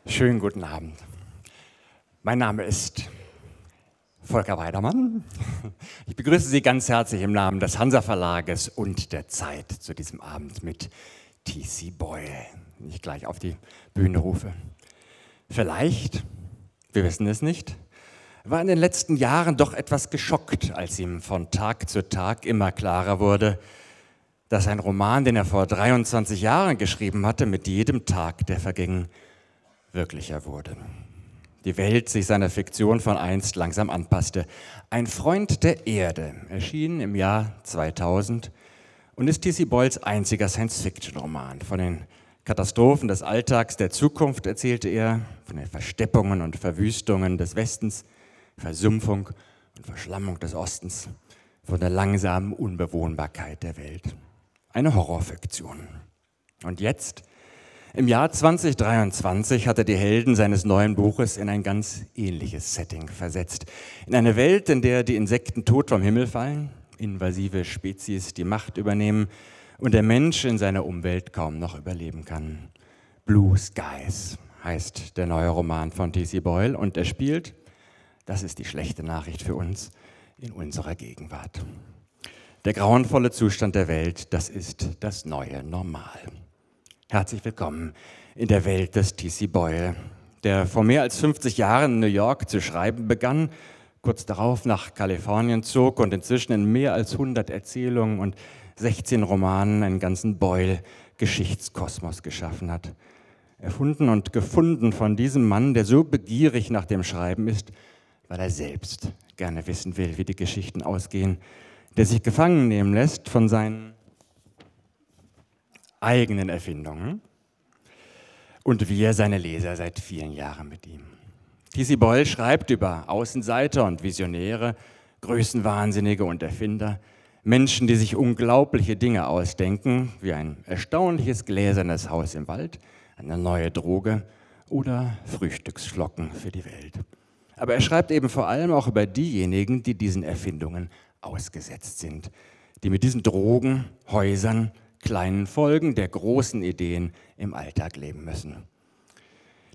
Schönen guten Abend. Mein Name ist Volker Weidermann. Ich begrüße Sie ganz herzlich im Namen des Hanser Verlages und der ZEIT zu diesem Abend mit T.C. Boyle, den ich gleich auf die Bühne rufe. Vielleicht, wir wissen es nicht, war in den letzten Jahren doch etwas geschockt, als ihm von Tag zu Tag immer klarer wurde, dass ein Roman, den er vor 23 Jahren geschrieben hatte, mit jedem Tag, der verging, wirklicher wurde. Die Welt sich seiner Fiktion von einst langsam anpasste. Ein Freund der Erde erschien im Jahr 2000 und ist T.C. Boyles einziger Science-Fiction-Roman. Von den Katastrophen des Alltags der Zukunft erzählte er, von den Versteppungen und Verwüstungen des Westens, Versumpfung und Verschlammung des Ostens, von der langsamen Unbewohnbarkeit der Welt. Eine Horrorfiktion. Und jetzt, im Jahr 2023, hat er die Helden seines neuen Buches in ein ganz ähnliches Setting versetzt. In eine Welt, in der die Insekten tot vom Himmel fallen, invasive Spezies die Macht übernehmen und der Mensch in seiner Umwelt kaum noch überleben kann. Blue Skies heißt der neue Roman von T.C. Boyle und er spielt, das ist die schlechte Nachricht für uns, in unserer Gegenwart. Der grauenvolle Zustand der Welt, das ist das neue Normal. Herzlich willkommen in der Welt des T.C. Boyle, der vor mehr als 50 Jahren in New York zu schreiben begann, kurz darauf nach Kalifornien zog und inzwischen in mehr als 100 Erzählungen und 16 Romanen einen ganzen Boyle-Geschichtskosmos geschaffen hat. Erfunden und gefunden von diesem Mann, der so begierig nach dem Schreiben ist, weil er selbst gerne wissen will, wie die Geschichten ausgehen, der sich gefangen nehmen lässt von seinen eigenen Erfindungen und wir seine Leser seit vielen Jahren mit ihm. T.C. Boyle schreibt über Außenseiter und Visionäre, Größenwahnsinnige und Erfinder, Menschen, die sich unglaubliche Dinge ausdenken, wie ein erstaunliches gläsernes Haus im Wald, eine neue Droge oder Frühstücksflocken für die Welt. Aber er schreibt eben vor allem auch über diejenigen, die diesen Erfindungen ausgesetzt sind, die mit diesen Drogen, Häusern, kleinen Folgen der großen Ideen im Alltag leben müssen.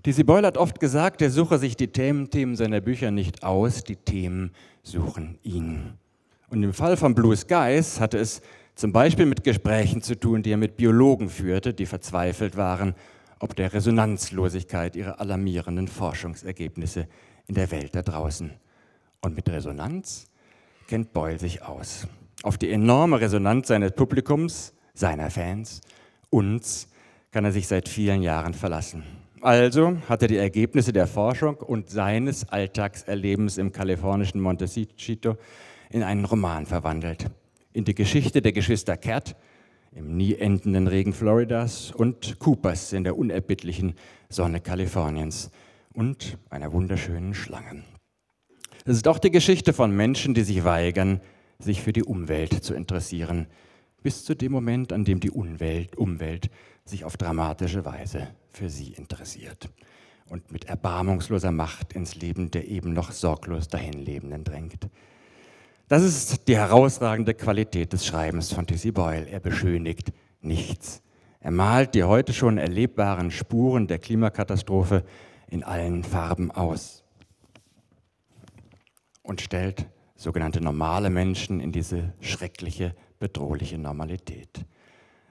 T.C. Boyle hat oft gesagt, er suche sich die Themen seiner Bücher nicht aus, die Themen suchen ihn. Und im Fall von Blue Skies hatte es zum Beispiel mit Gesprächen zu tun, die er mit Biologen führte, die verzweifelt waren, ob der Resonanzlosigkeit ihrer alarmierenden Forschungsergebnisse in der Welt da draußen. Und mit Resonanz kennt Boyle sich aus. Auf die enorme Resonanz seines Publikums, seiner Fans, uns, kann er sich seit vielen Jahren verlassen. Also hat er die Ergebnisse der Forschung und seines Alltagserlebens im kalifornischen Montecito in einen Roman verwandelt. In die Geschichte der Geschwister Cat im nie endenden Regen Floridas und Coopers in der unerbittlichen Sonne Kaliforniens und einer wunderschönen Schlange. Es ist auch die Geschichte von Menschen, die sich weigern, sich für die Umwelt zu interessieren, bis zu dem Moment, an dem die Umwelt sich auf dramatische Weise für sie interessiert und mit erbarmungsloser Macht ins Leben der eben noch sorglos Dahinlebenden drängt. Das ist die herausragende Qualität des Schreibens von T.C. Boyle. Er beschönigt nichts. Er malt die heute schon erlebbaren Spuren der Klimakatastrophe in allen Farben aus und stellt sogenannte normale Menschen in diese schreckliche, bedrohliche Normalität.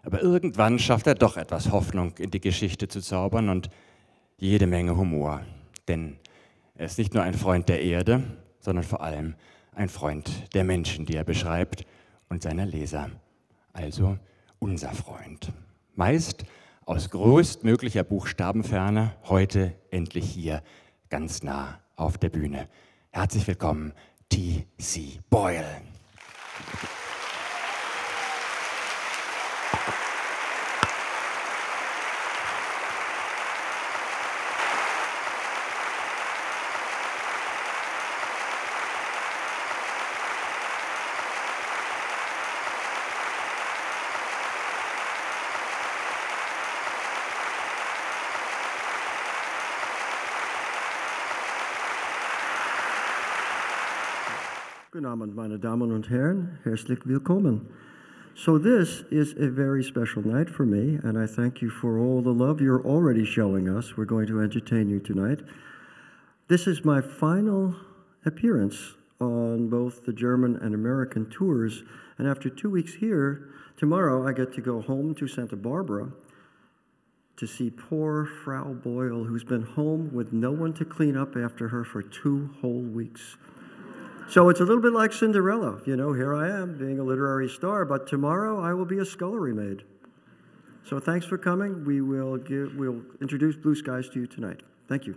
Aber irgendwann schafft er doch etwas Hoffnung in die Geschichte zu zaubern und jede Menge Humor. Denn er ist nicht nur ein Freund der Erde, sondern vor allem ein Freund der Menschen, die er beschreibt, und seiner Leser. Also unser Freund. Meist aus größtmöglicher Buchstabenferne, heute endlich hier, ganz nah auf der Bühne. Herzlich willkommen, T.C. Boyle. Guten Abend, meine Damen und Herren, herzlich willkommen. So this is a very special night for me, and I thank you for all the love you're already showing us. We're going to entertain you tonight. This is my final appearance on both the German and American tours, and after 2 weeks here, tomorrow I get to go home to Santa Barbara to see poor Frau Boyle, who's been home with no one to clean up after her for 2 whole weeks. So it's a little bit like Cinderella. You know, here I am being a literary star, but tomorrow I will be a scullery maid. So thanks for coming. We'll introduce Blue Skies to you tonight. Thank you.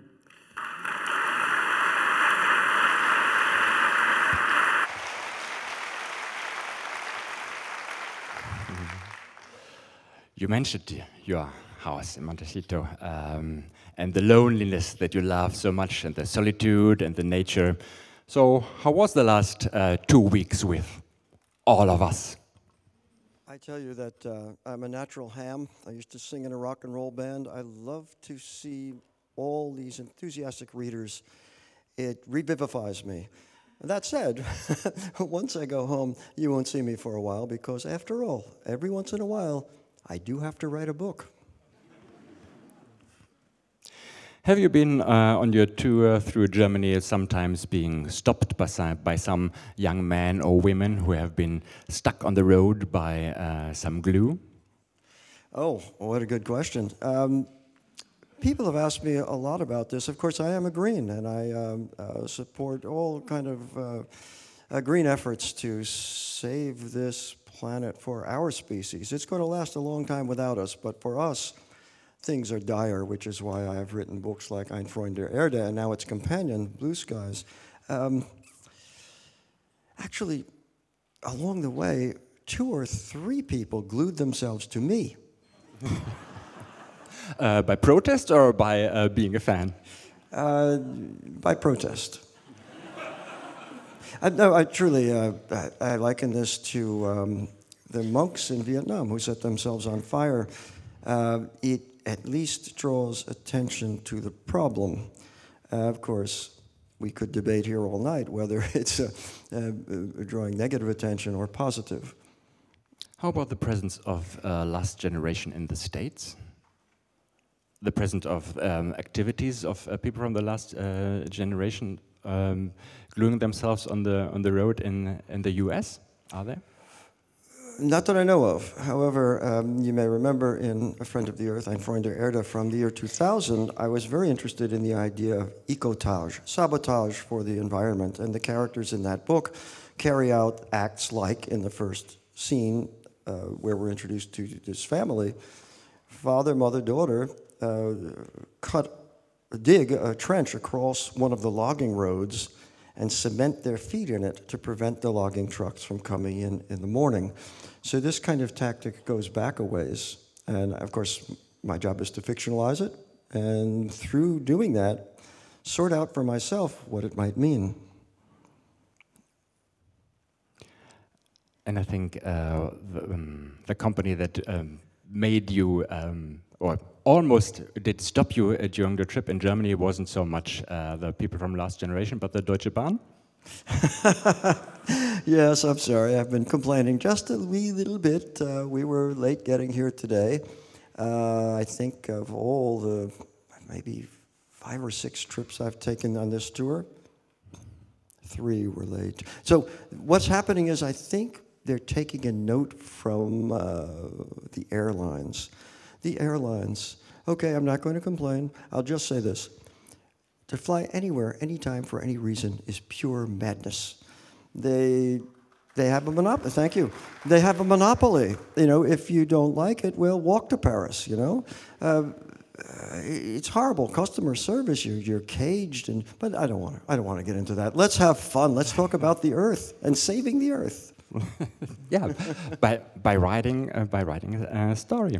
You mentioned your house in Montecito and the loneliness that you love so much, and the solitude and the nature. So how was the last 2 weeks with all of us? I tell you that I'm a natural ham. I used to sing in a rock and roll band. I love to see all these enthusiastic readers. It revivifies me. That said, once I go home, you won't see me for a while because, after all, every once in a while, I do have to write a book. Have you been on your tour through Germany sometimes being stopped by some young men or women who have been stuck on the road by some glue? Oh, what a good question. People have asked me a lot about this. Of course, I am a green, and I support all kind of green efforts to save this planet for our species. It's going to last a long time without us, but for us, things are dire, which is why I have written books like Ein Schlüsselerlebnis der Erde, and now its companion, Blue Skies. Actually, along the way, 2 or 3 people glued themselves to me. By protest or by being a fan? By protest. No, I truly, I liken this to the monks in Vietnam who set themselves on fire. It at least draws attention to the problem. Of course, we could debate here all night whether it's drawing negative attention or positive. How about the presence of last generation in the States? The presence of activities of people from the last generation gluing themselves on the road in the US? Are there? Not that I know of. However, you may remember in A Friend of the Earth, Ein Freund der Erde, from the year 2000, I was very interested in the idea of ecotage, sabotage for the environment, and the characters in that book carry out acts like in the first scene where we're introduced to this family. Father, mother, daughter dig a trench across one of the logging roads and cement their feet in it to prevent the logging trucks from coming in the morning. So this kind of tactic goes back a ways. And of course, my job is to fictionalize it, and through doing that, sort out for myself what it might mean. And I think the company that made you, or almost did stop you during the trip in Germany wasn't so much the people from last generation, but the Deutsche Bahn? Yes, I'm sorry. I've been complaining just a wee little bit. We were late getting here today. I think of all the maybe 5 or 6 trips I've taken on this tour, 3 were late. So what's happening is I think they're taking a note from the airlines. The airlines. Okay, I'm not going to complain. I'll just say this. To fly anywhere, anytime, for any reason is pure madness. They have a monopoly. Thank you. They have a monopoly. You know, if you don't like it, well, walk to Paris. You know, it's horrible customer service. You're caged, but I don't want to get into that. Let's have fun. Let's talk about the Earth and saving the Earth. Yeah, by writing a story.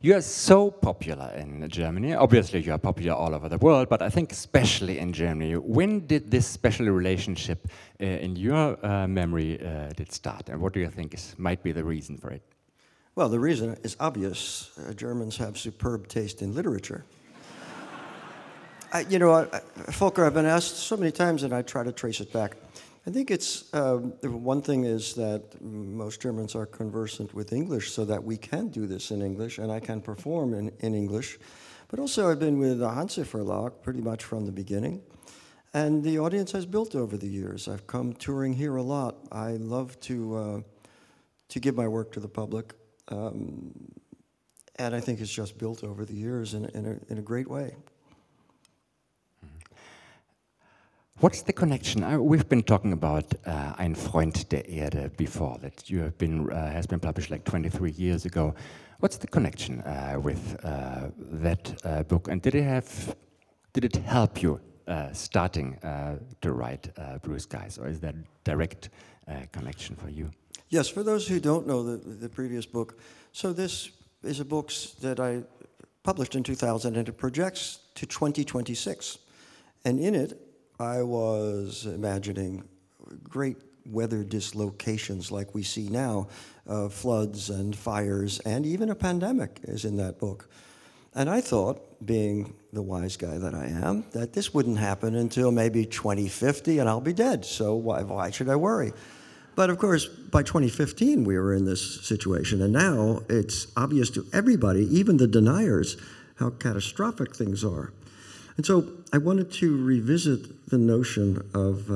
You are so popular in Germany. Obviously, you are popular all over the world, but I think especially in Germany. When did this special relationship, in your memory, did start? And what do you think might be the reason for it? Well, the reason is obvious. Germans have superb taste in literature. Volker, I've been asked so many times, and I try to trace it back. I think it's, one thing is that most Germans are conversant with English so that we can do this in English and I can perform in English. But also I've been with the Hanser Verlag pretty much from the beginning. And the audience has built over the years. I've come touring here a lot. I love to give my work to the public. And I think it's just built over the years in a great way. What's the connection? We've been talking about Ein Freund der Erde before, that you have been has been published like 23 years ago. What's the connection with that book? And did it help you starting to write Blue Skies, or is that a direct connection for you? Yes, for those who don't know the previous book, so this is a book that I published in 2000, and it projects to 2026. And in it, I was imagining great weather dislocations like we see now, floods and fires, and even a pandemic is in that book. And I thought, being the wise guy that I am, that this wouldn't happen until maybe 2050 and I'll be dead, so why should I worry? But of course, by 2015 we were in this situation, and now it's obvious to everybody, even the deniers, how catastrophic things are. And so I wanted to revisit the notion of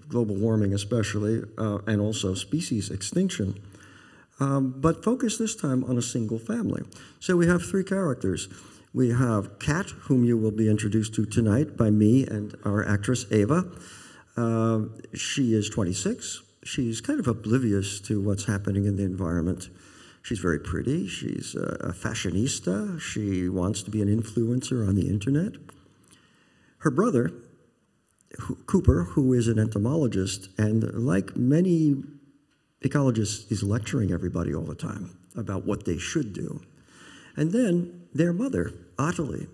global warming especially, and also species extinction, but focus this time on a single family. So we have three characters. We have Kat, whom you will be introduced to tonight by me and our actress Eva. She is 26. She's kind of oblivious to what's happening in the environment. She's very pretty. She's a fashionista. She wants to be an influencer on the internet. Her brother, Cooper, who is an entomologist, and like many ecologists, is lecturing everybody all the time about what they should do. And then their mother, Ottilie,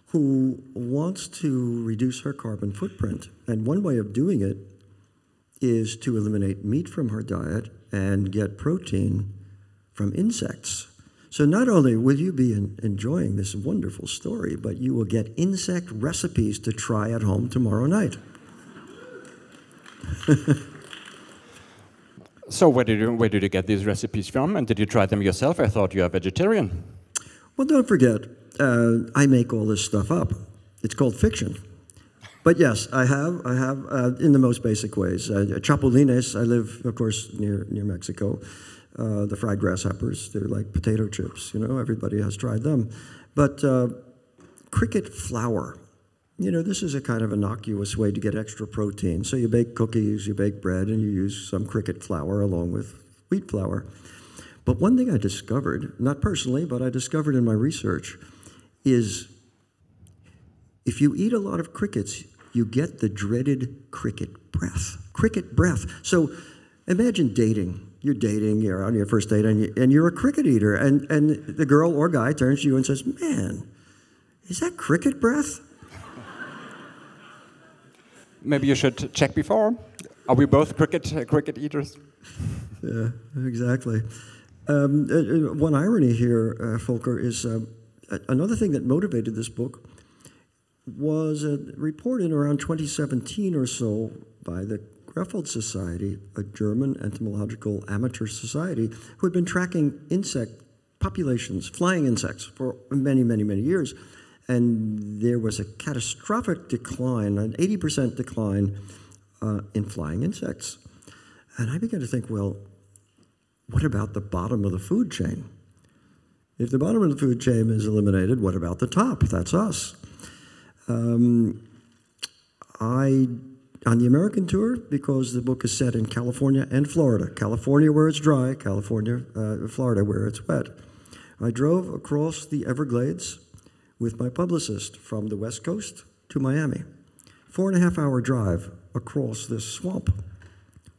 who wants to reduce her carbon footprint. And one way of doing it is to eliminate meat from her diet and get protein from insects. So not only will you be enjoying this wonderful story, but you will get insect recipes to try at home tomorrow night. So where did you get these recipes from, and did you try them yourself? I thought you are vegetarian. Well, don't forget, I make all this stuff up. It's called fiction. But yes, I have in the most basic ways. Chapulines, I live, of course, near Mexico. The fried grasshoppers, they're like potato chips, you know, everybody has tried them. But cricket flour, you know, this is a kind of innocuous way to get extra protein. So you bake cookies, you bake bread, and you use some cricket flour along with wheat flour. But one thing I discovered, not personally, but I discovered in my research, is if you eat a lot of crickets, you get the dreaded cricket breath. Cricket breath. So imagine dating. You're on your first date, and you're a cricket eater, and the girl or guy turns to you and says, "Man, is that cricket breath?" Maybe you should check before. Are we both cricket eaters? Yeah, exactly. One irony here, Volker, is another thing that motivated this book was a report in around 2017 or so by the Grefeld Society, a German entomological amateur society, who had been tracking insect populations, flying insects, for many, many, many years. And there was a catastrophic decline, an 80% decline in flying insects. And I began to think, well, what about the bottom of the food chain? If the bottom of the food chain is eliminated, what about the top? That's us. On the American tour, because the book is set in California and Florida. California where it's dry, Florida where it's wet. I drove across the Everglades with my publicist from the West Coast to Miami. 4.5-hour drive across this swamp.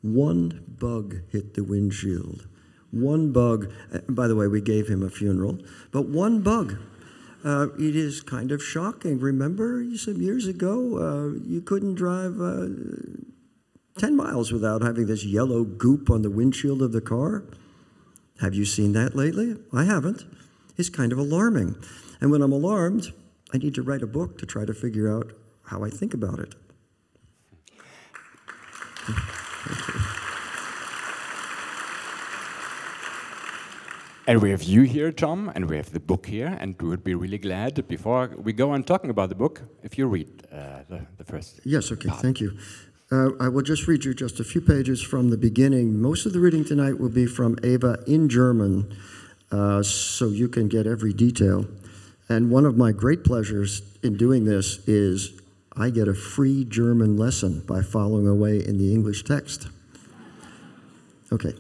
One bug hit the windshield. One bug, by the way, we gave him a funeral, but one bug. It is kind of shocking. Remember some years ago, you couldn't drive 10 miles without having this yellow goop on the windshield of the car. Have you seen that lately? I haven't. It's kind of alarming. And when I'm alarmed, I need to write a book to try to figure out how I think about it. And we have you here, Tom, and we have the book here, and we would be really glad, before we go on talking about the book, if you read the first Yes, okay, part. thank you. I will just read you just a few pages from the beginning. Most of the reading tonight will be from Eva in German, so you can get every detail. And one of my great pleasures in doing this is I get a free German lesson by following away in the English text. Okay.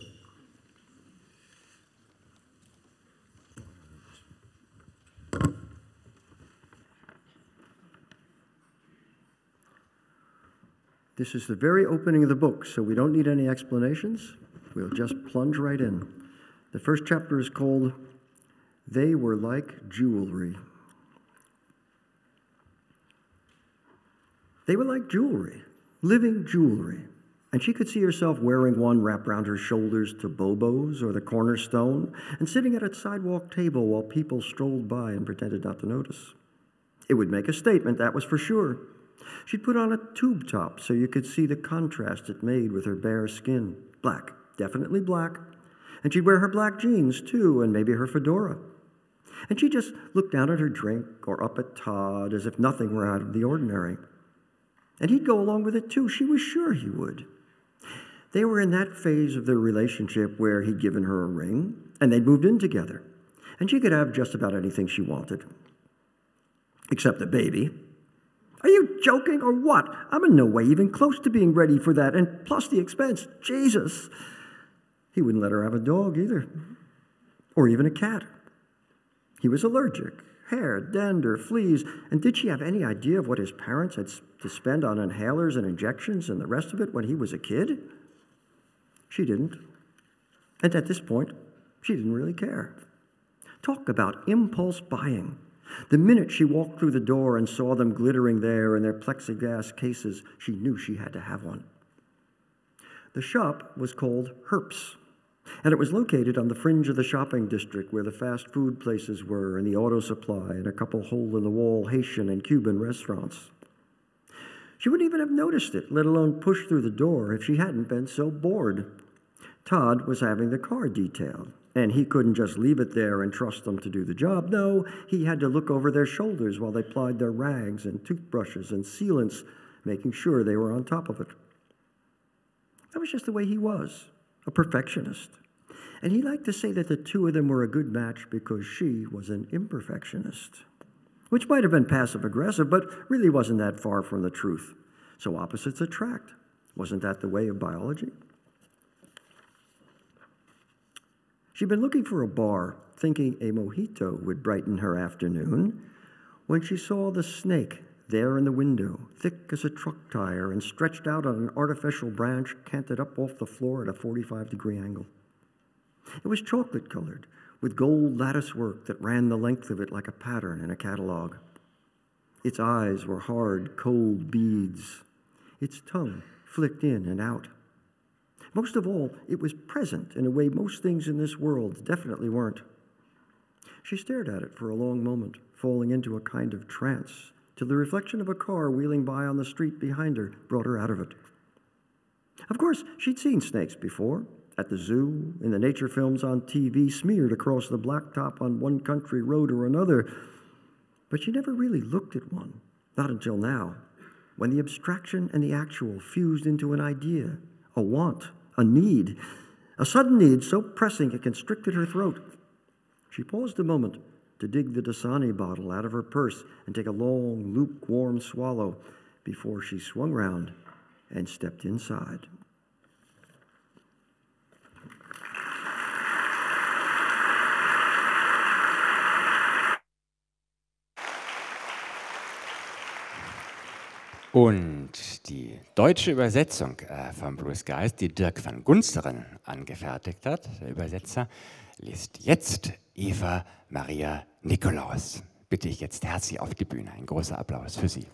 This is the very opening of the book, so we don't need any explanations. We'll just plunge right in. The first chapter is called They Were Like Jewelry. They were like jewelry, living jewelry. And she could see herself wearing one wrapped around her shoulders to Bobo's or the Cornerstone, and sitting at a sidewalk table while people strolled by and pretended not to notice. It would make a statement, that was for sure. She'd put on a tube top so you could see the contrast it made with her bare skin. Black, definitely black. And she'd wear her black jeans, too, and maybe her fedora. And she'd just look down at her drink or up at Todd as if nothing were out of the ordinary. And he'd go along with it, too. She was sure he would. They were in that phase of their relationship where he'd given her a ring, and they'd moved in together. And she could have just about anything she wanted. Except a baby. Are you joking or what? I'm in no way even close to being ready for that, and plus the expense. Jesus. He wouldn't let her have a dog either, or even a cat. He was allergic. Hair, dander, fleas, and did she have any idea of what his parents had to spend on inhalers and injections and the rest of it when he was a kid? She didn't. And at this point, she didn't really care. Talk about impulse buying. The minute she walked through the door and saw them glittering there in their plexiglass cases, she knew she had to have one. The shop was called Herp's, and it was located on the fringe of the shopping district where the fast food places were and the auto supply and a couple hole-in-the-wall Haitian and Cuban restaurants. She wouldn't even have noticed it, let alone pushed through the door, if she hadn't been so bored. Todd was having the car detailed, and he couldn't just leave it there and trust them to do the job. No, he had to look over their shoulders while they plied their rags and toothbrushes and sealants, making sure they were on top of it. That was just the way he was, a perfectionist. And he liked to say that the two of them were a good match because she was an imperfectionist, which might have been passive-aggressive, but really wasn't that far from the truth. So opposites attract. Wasn't that the way of biology? She'd been looking for a bar, thinking a mojito would brighten her afternoon, when she saw the snake there in the window, thick as a truck tire and stretched out on an artificial branch canted up off the floor at a 45-degree angle. It was chocolate-colored, with gold lattice work that ran the length of it like a pattern in a catalog. Its eyes were hard, cold beads. Its tongue flicked in and out. Most of all, it was present in a way most things in this world definitely weren't. She stared at it for a long moment, falling into a kind of trance, till the reflection of a car wheeling by on the street behind her brought her out of it. Of course, she'd seen snakes before, at the zoo, in the nature films on TV, smeared across the blacktop on one country road or another, but she never really looked at one, not until now, when the abstraction and the actual fused into an idea, a want, a need, a sudden need so pressing it constricted her throat. She paused a moment to dig the Dasani bottle out of her purse and take a long, lukewarm swallow before she swung round and stepped inside. Und die deutsche Übersetzung von Bruce Geist, die Dirk van Gunsteren angefertigt hat, der Übersetzer, liest jetzt Eva Maria Nikolaus. Bitte ich jetzt herzlich auf die Bühne. Ein großer Applaus für Sie.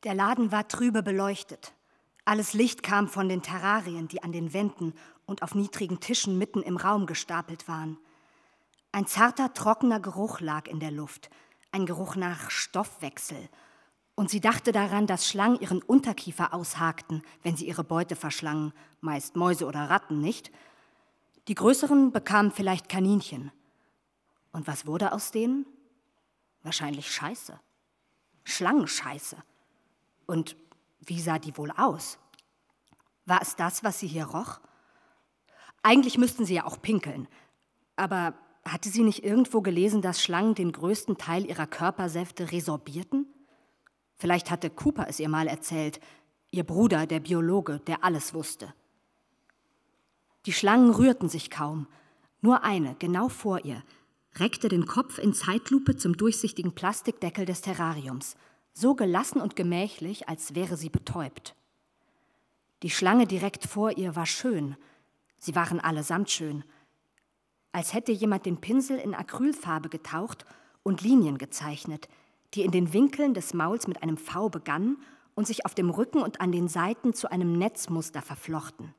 Der Laden war trübe beleuchtet. Alles Licht kam von den Terrarien, die an den Wänden und auf niedrigen Tischen mitten im Raum gestapelt waren. Ein zarter, trockener Geruch lag in der Luft, ein Geruch nach Stoffwechsel. Und sie dachte daran, dass Schlangen ihren Unterkiefer aushakten, wenn sie ihre Beute verschlangen, meist Mäuse oder Ratten, nicht? Die größeren bekamen vielleicht Kaninchen. Und was wurde aus denen? Wahrscheinlich Scheiße. Schlangenscheiße. Und wie sah die wohl aus? War es das, was sie hier roch? Eigentlich müssten sie ja auch pinkeln. Aber hatte sie nicht irgendwo gelesen, dass Schlangen den größten Teil ihrer Körpersäfte resorbierten? Vielleicht hatte Cooper es ihr mal erzählt, ihr Bruder, der Biologe, der alles wusste. Die Schlangen rührten sich kaum. Nur eine, genau vor ihr, reckte den Kopf in Zeitlupe zum durchsichtigen Plastikdeckel des Terrariums, so gelassen und gemächlich, als wäre sie betäubt. Die Schlange direkt vor ihr war schön. Sie waren allesamt schön. Als hätte jemand den Pinsel in Acrylfarbe getaucht und Linien gezeichnet, die in den Winkeln des Mauls mit einem V begannen und sich auf dem Rücken und an den Seiten zu einem Netzmuster verflochten.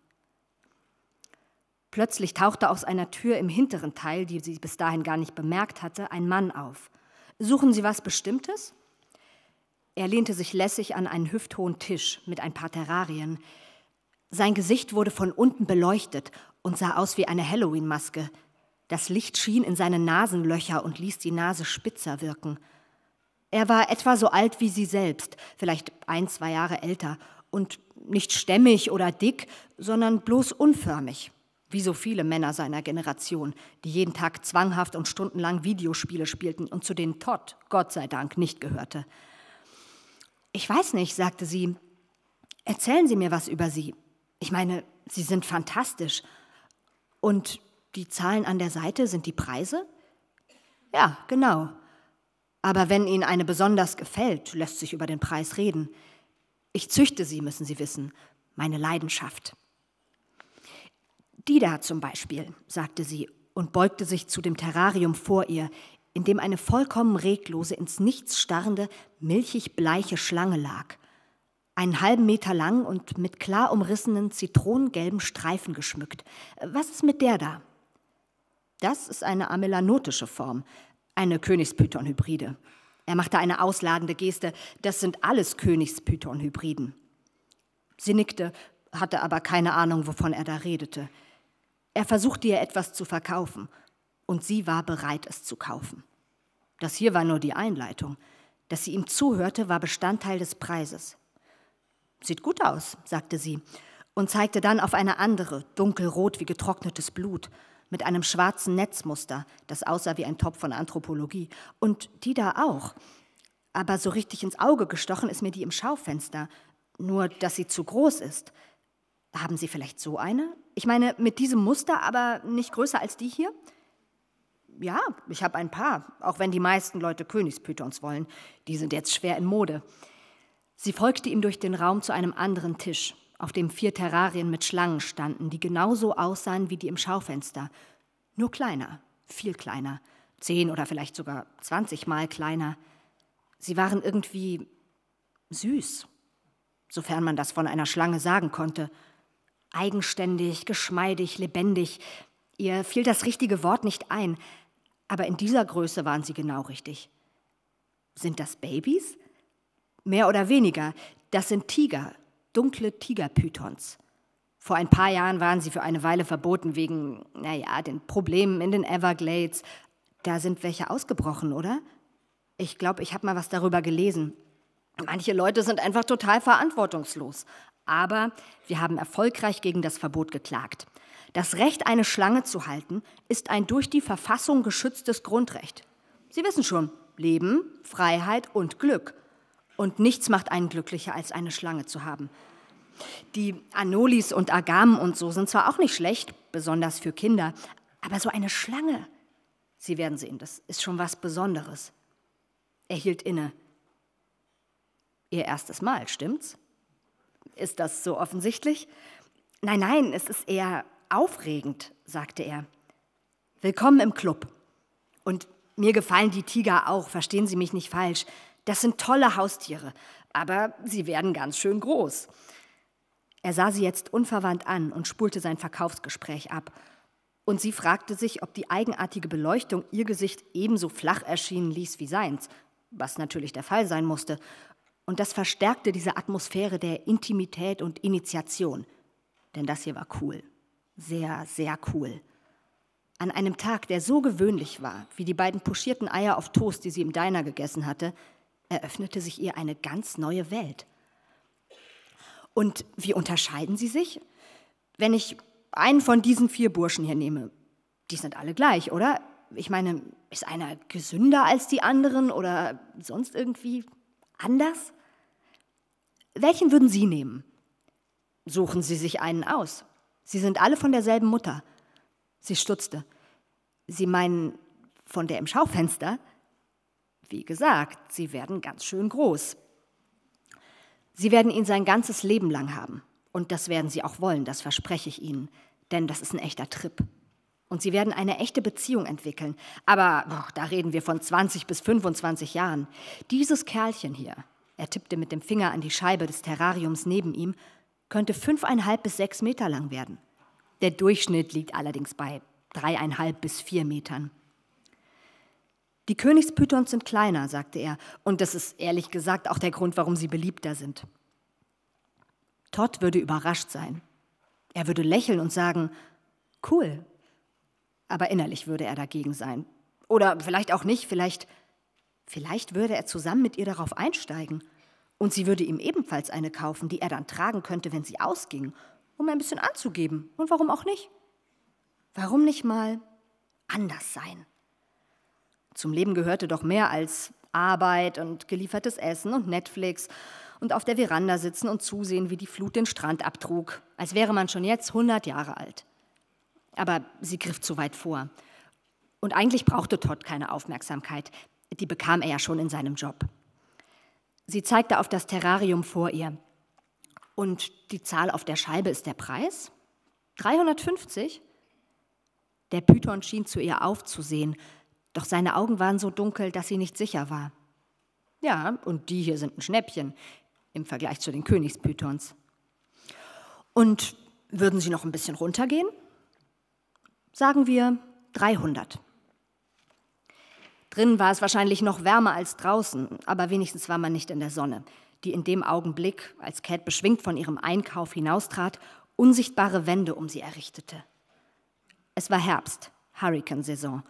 Plötzlich tauchte aus einer Tür im hinteren Teil, die sie bis dahin gar nicht bemerkt hatte, ein Mann auf. »Suchen Sie was Bestimmtes?« Er lehnte sich lässig an einen hüfthohen Tisch mit ein paar Terrarien. Sein Gesicht wurde von unten beleuchtet und sah aus wie eine Halloween-Maske. Das Licht schien in seine Nasenlöcher und ließ die Nase spitzer wirken. Er war etwa so alt wie sie selbst, vielleicht 1, 2 Jahre älter, und nicht stämmig oder dick, sondern bloß unförmig, wie so viele Männer seiner Generation, die jeden Tag zwanghaft und stundenlang Videospiele spielten und zu denen Todd, Gott sei Dank, nicht gehörte. »Ich weiß nicht«, sagte sie, »erzählen Sie mir was über Sie. Ich meine, Sie sind fantastisch. Und die Zahlen an der Seite sind die Preise?« »Ja, genau. Aber wenn Ihnen eine besonders gefällt, lässt sich über den Preis reden. Ich züchte sie, müssen Sie wissen, meine Leidenschaft.« »Die da zum Beispiel«, sagte sie und beugte sich zu dem Terrarium vor ihr, in dem eine vollkommen reglose, ins Nichts starrende, milchig-bleiche Schlange lag. Einen halben Meter lang und mit klar umrissenen, zitronengelben Streifen geschmückt. »Was ist mit der da?« »Das ist eine amelanotische Form, eine Königspython-Hybride.« Er machte eine ausladende Geste. »Das sind alles Königspython-Hybriden.« Sie nickte, hatte aber keine Ahnung, wovon er da redete. Er versuchte ihr etwas zu verkaufen, und sie war bereit, es zu kaufen. Das hier war nur die Einleitung. Dass sie ihm zuhörte, war Bestandteil des Preises. »Sieht gut aus«, sagte sie und zeigte dann auf eine andere, dunkelrot wie getrocknetes Blut, mit einem schwarzen Netzmuster, das aussah wie ein Topf von Anthropologie. Und die da auch. Aber so richtig ins Auge gestochen ist mir die im Schaufenster. Nur, dass sie zu groß ist. Haben Sie vielleicht so eine? Ich meine, mit diesem Muster, aber nicht größer als die hier? Ja, ich habe ein paar, auch wenn die meisten Leute Königspythons wollen. Die sind jetzt schwer in Mode. Sie folgte ihm durch den Raum zu einem anderen Tisch, auf dem 4 Terrarien mit Schlangen standen, die genauso aussahen wie die im Schaufenster. Nur kleiner, viel kleiner, 10 oder vielleicht sogar 20 Mal kleiner. Sie waren irgendwie süß, sofern man das von einer Schlange sagen konnte. Eigenständig, geschmeidig, lebendig. Ihr fiel das richtige Wort nicht ein, aber in dieser Größe waren sie genau richtig. Sind das Babys? Mehr oder weniger. Das sind Tiger, dunkle Tigerpythons. Vor ein paar Jahren waren sie für eine Weile verboten wegen, den Problemen in den Everglades. Da sind welche ausgebrochen, oder? Ich glaube, ich habe mal was darüber gelesen. Manche Leute sind einfach total verantwortungslos. Aber wir haben erfolgreich gegen das Verbot geklagt. Das Recht, eine Schlange zu halten, ist ein durch die Verfassung geschütztes Grundrecht. Sie wissen schon, Leben, Freiheit und Glück. Und nichts macht einen glücklicher, als eine Schlange zu haben. Die Anolis und Agamen und so sind zwar auch nicht schlecht, besonders für Kinder, aber so eine Schlange, Sie werden sehen, das ist schon was Besonderes. Er hielt inne. Ihr erstes Mal, stimmt's? Ist das so offensichtlich? Nein, es ist eher aufregend, sagte er. Willkommen im Club. Und mir gefallen die Tiger auch, verstehen Sie mich nicht falsch. Das sind tolle Haustiere, aber sie werden ganz schön groß. Er sah sie jetzt unverwandt an und spulte sein Verkaufsgespräch ab. Und sie fragte sich, ob die eigenartige Beleuchtung ihr Gesicht ebenso flach erschienen ließ wie seins, was natürlich der Fall sein musste. Und das verstärkte diese Atmosphäre der Intimität und Initiation. Denn das hier war cool. Sehr, sehr cool. An einem Tag, der so gewöhnlich war, wie die beiden pochierten Eier auf Toast, die sie im Diner gegessen hatte, eröffnete sich ihr eine ganz neue Welt. Und wie unterscheiden sie sich? Wenn ich einen von diesen 4 Burschen hier nehme, die sind alle gleich, oder? Ich meine, ist einer gesünder als die anderen oder sonst irgendwie anders? Welchen würden Sie nehmen? Suchen Sie sich einen aus. Sie sind alle von derselben Mutter. Sie stutzte. Sie meinen von der im Schaufenster? Wie gesagt, sie werden ganz schön groß. Sie werden ihn sein ganzes Leben lang haben. Und das werden Sie auch wollen, das verspreche ich Ihnen. Denn das ist ein echter Trip. Und Sie werden eine echte Beziehung entwickeln. Aber da reden wir von 20 bis 25 Jahren. Dieses Kerlchen hier, er tippte mit dem Finger an die Scheibe des Terrariums neben ihm, könnte 5,5 bis 6 Meter lang werden. Der Durchschnitt liegt allerdings bei 3,5 bis 4 Metern. Die Königspythons sind kleiner, sagte er. Und das ist ehrlich gesagt auch der Grund, warum sie beliebter sind. Todd würde überrascht sein. Er würde lächeln und sagen, cool. Aber innerlich würde er dagegen sein. Oder vielleicht auch nicht, vielleicht würde er zusammen mit ihr darauf einsteigen. Und sie würde ihm ebenfalls eine kaufen, die er dann tragen könnte, wenn sie ausging, um ein bisschen anzugeben. Und warum auch nicht? Warum nicht mal anders sein? Zum Leben gehörte doch mehr als Arbeit und geliefertes Essen und Netflix und auf der Veranda sitzen und zusehen, wie die Flut den Strand abtrug, als wäre man schon jetzt 100 Jahre alt. Aber sie griff zu weit vor. Und eigentlich brauchte Todd keine Aufmerksamkeit. Die bekam er ja schon in seinem Job. Sie zeigte auf das Terrarium vor ihr. Und die Zahl auf der Scheibe ist der Preis? 350? Der Python schien zu ihr aufzusehen, doch seine Augen waren so dunkel, dass sie nicht sicher war. Ja, und die hier sind ein Schnäppchen im Vergleich zu den Königspythons. Und würden Sie noch ein bisschen runtergehen? Sagen wir 300. Drinnen war es wahrscheinlich noch wärmer als draußen, aber wenigstens war man nicht in der Sonne, die in dem Augenblick, als Cat beschwingt von ihrem Einkauf hinaustrat, unsichtbare Wände um sie errichtete. Es war Herbst, Hurrikansaison.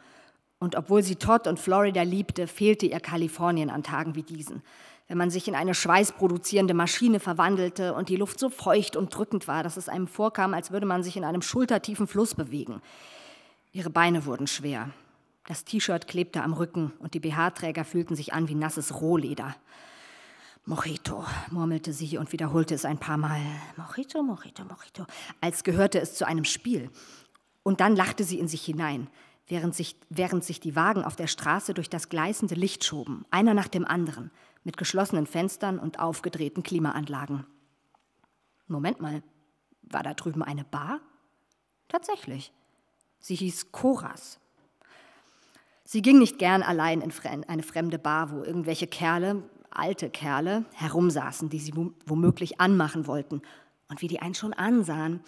Und obwohl sie Todd und Florida liebte, fehlte ihr Kalifornien an Tagen wie diesen, wenn man sich in eine schweißproduzierende Maschine verwandelte und die Luft so feucht und drückend war, dass es einem vorkam, als würde man sich in einem schultertiefen Fluss bewegen. Ihre Beine wurden schwer. Das T-Shirt klebte am Rücken und die BH-Träger fühlten sich an wie nasses Rohleder. Mojito, murmelte sie und wiederholte es ein paar Mal. Mojito, Mojito, Mojito, als gehörte es zu einem Spiel. Und dann lachte sie in sich hinein, während sich die Wagen auf der Straße durch das gleißende Licht schoben, einer nach dem anderen, mit geschlossenen Fenstern und aufgedrehten Klimaanlagen. Moment mal, war da drüben eine Bar? Tatsächlich. Sie hieß Koras. Sie ging nicht gern allein in eine fremde Bar, wo irgendwelche Kerle, alte Kerle, herumsaßen, die sie womöglich anmachen wollten und wie die einen schon ansahen.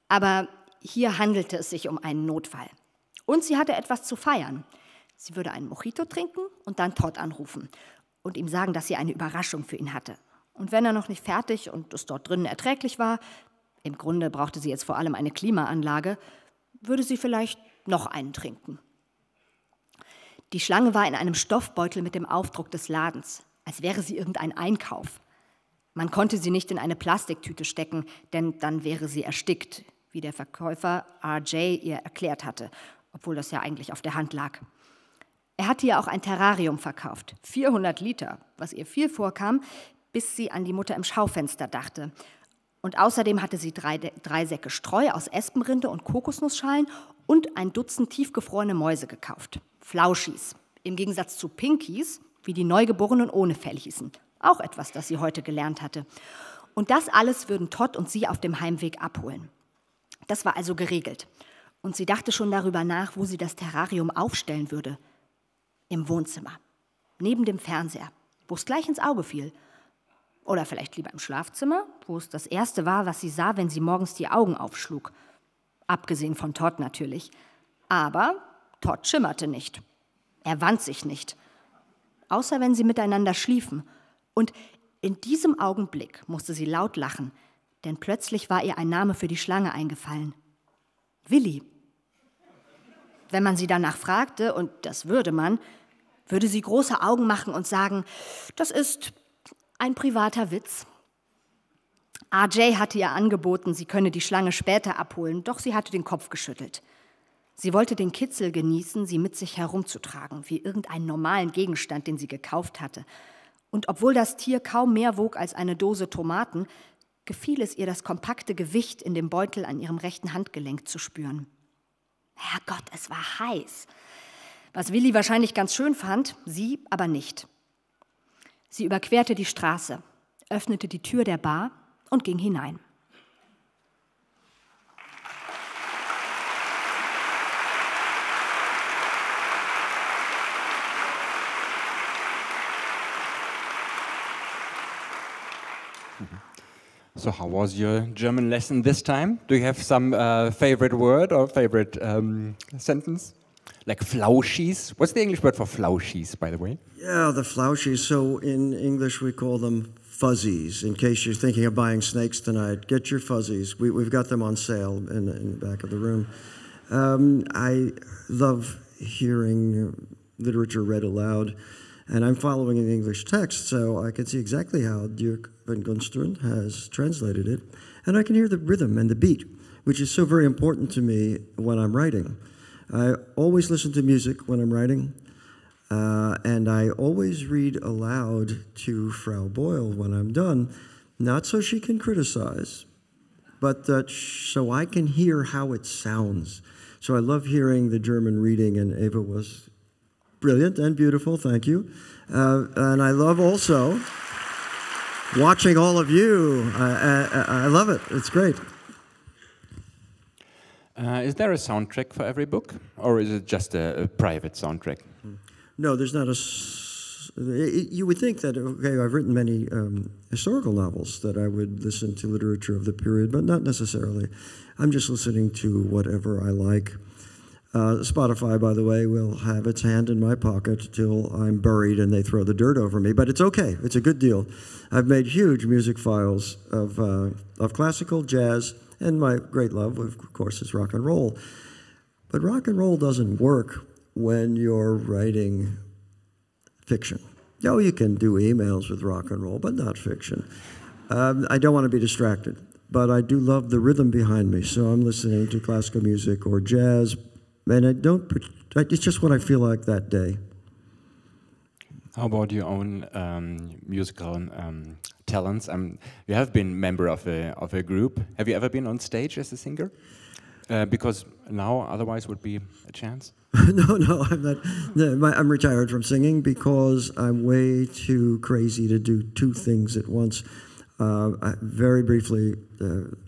Aber hier handelte es sich um einen Notfall. Und sie hatte etwas zu feiern. Sie würde einen Mojito trinken und dann Todd anrufen und ihm sagen, dass sie eine Überraschung für ihn hatte. Und wenn er noch nicht fertig und es dort drinnen erträglich war, im Grunde brauchte sie jetzt vor allem eine Klimaanlage, würde sie vielleicht noch einen trinken. Die Schlange war in einem Stoffbeutel mit dem Aufdruck des Ladens, als wäre sie irgendein Einkauf. Man konnte sie nicht in eine Plastiktüte stecken, denn dann wäre sie erstickt, wie der Verkäufer RJ ihr erklärt hatte, obwohl das ja eigentlich auf der Hand lag. Er hatte ihr auch ein Terrarium verkauft, 400 Liter, was ihr viel vorkam, bis sie an die Mutter im Schaufenster dachte. Und außerdem hatte sie drei Säcke Streu aus Espenrinde und Kokosnussschalen und ein Dutzend tiefgefrorene Mäuse gekauft. Flauschis, im Gegensatz zu Pinkies, wie die Neugeborenen ohne Fell hießen. Auch etwas, das sie heute gelernt hatte. Und das alles würden Todd und sie auf dem Heimweg abholen. Das war also geregelt. Und sie dachte schon darüber nach, wo sie das Terrarium aufstellen würde. Im Wohnzimmer, neben dem Fernseher, wo es gleich ins Auge fiel. Oder vielleicht lieber im Schlafzimmer, wo es das Erste war, was sie sah, wenn sie morgens die Augen aufschlug. Abgesehen von Todd natürlich. Aber Todd schimmerte nicht. Er wand sich nicht. Außer wenn sie miteinander schliefen. Und in diesem Augenblick musste sie laut lachen, denn plötzlich war ihr ein Name für die Schlange eingefallen. Willi. Wenn man sie danach fragte, und das würde man, würde sie große Augen machen und sagen, das ist ein privater Witz. RJ hatte ihr angeboten, sie könne die Schlange später abholen, doch sie hatte den Kopf geschüttelt. Sie wollte den Kitzel genießen, sie mit sich herumzutragen, wie irgendeinen normalen Gegenstand, den sie gekauft hatte. Und obwohl das Tier kaum mehr wog als eine Dose Tomaten, gefiel es ihr, das kompakte Gewicht in dem Beutel an ihrem rechten Handgelenk zu spüren. Herrgott, es war heiß. Was Willi wahrscheinlich ganz schön fand, sie aber nicht. Sie überquerte die Straße, öffnete die Tür der Bar und ging hinein. So how was your German lesson this time? Do you have some favorite word or favorite sentence? Like flauschies? What's the English word for flauschies, by the way? Yeah, the flauschies. So in English we call them fuzzies. In case you're thinking of buying snakes tonight, get your fuzzies. We've got them on sale in the back of the room. I love hearing literature read aloud. And I'm following an English text, so I can see exactly how Dirk van Gunsteren has translated it. And I can hear the rhythm and the beat, which is so very important to me when I'm writing. I always listen to music when I'm writing, and I always read aloud to Frau Boyle when I'm done, not so she can criticize, but so I can hear how it sounds. So I love hearing the German reading, and Eva was brilliant and beautiful, thank you. And I love also watching all of you. I love it, it's great. Is there a soundtrack for every book, or is it just a private soundtrack? No, there's not a... You would think that, okay, I've written many historical novels that I would listen to literature of the period, but not necessarily. I'm just listening to whatever I like. Spotify, by the way, will have its hand in my pocket till I'm buried and they throw the dirt over me, but it's okay. It's a good deal. I've made huge music files of classical, jazz, and my great love, of course, is rock and roll. But rock and roll doesn't work when you're writing fiction. Oh, you can do emails with rock and roll, but not fiction. I don't want to be distracted, but I do love the rhythm behind me, so I'm listening to classical music or jazz, and it's just what I feel like that day. How about your own musical talents? You have been member of a group. Have you ever been on stage as a singer? Because now, otherwise, would be a chance. No, I'm not. No, I'm retired from singing because I'm way too crazy to do two things at once. Very briefly,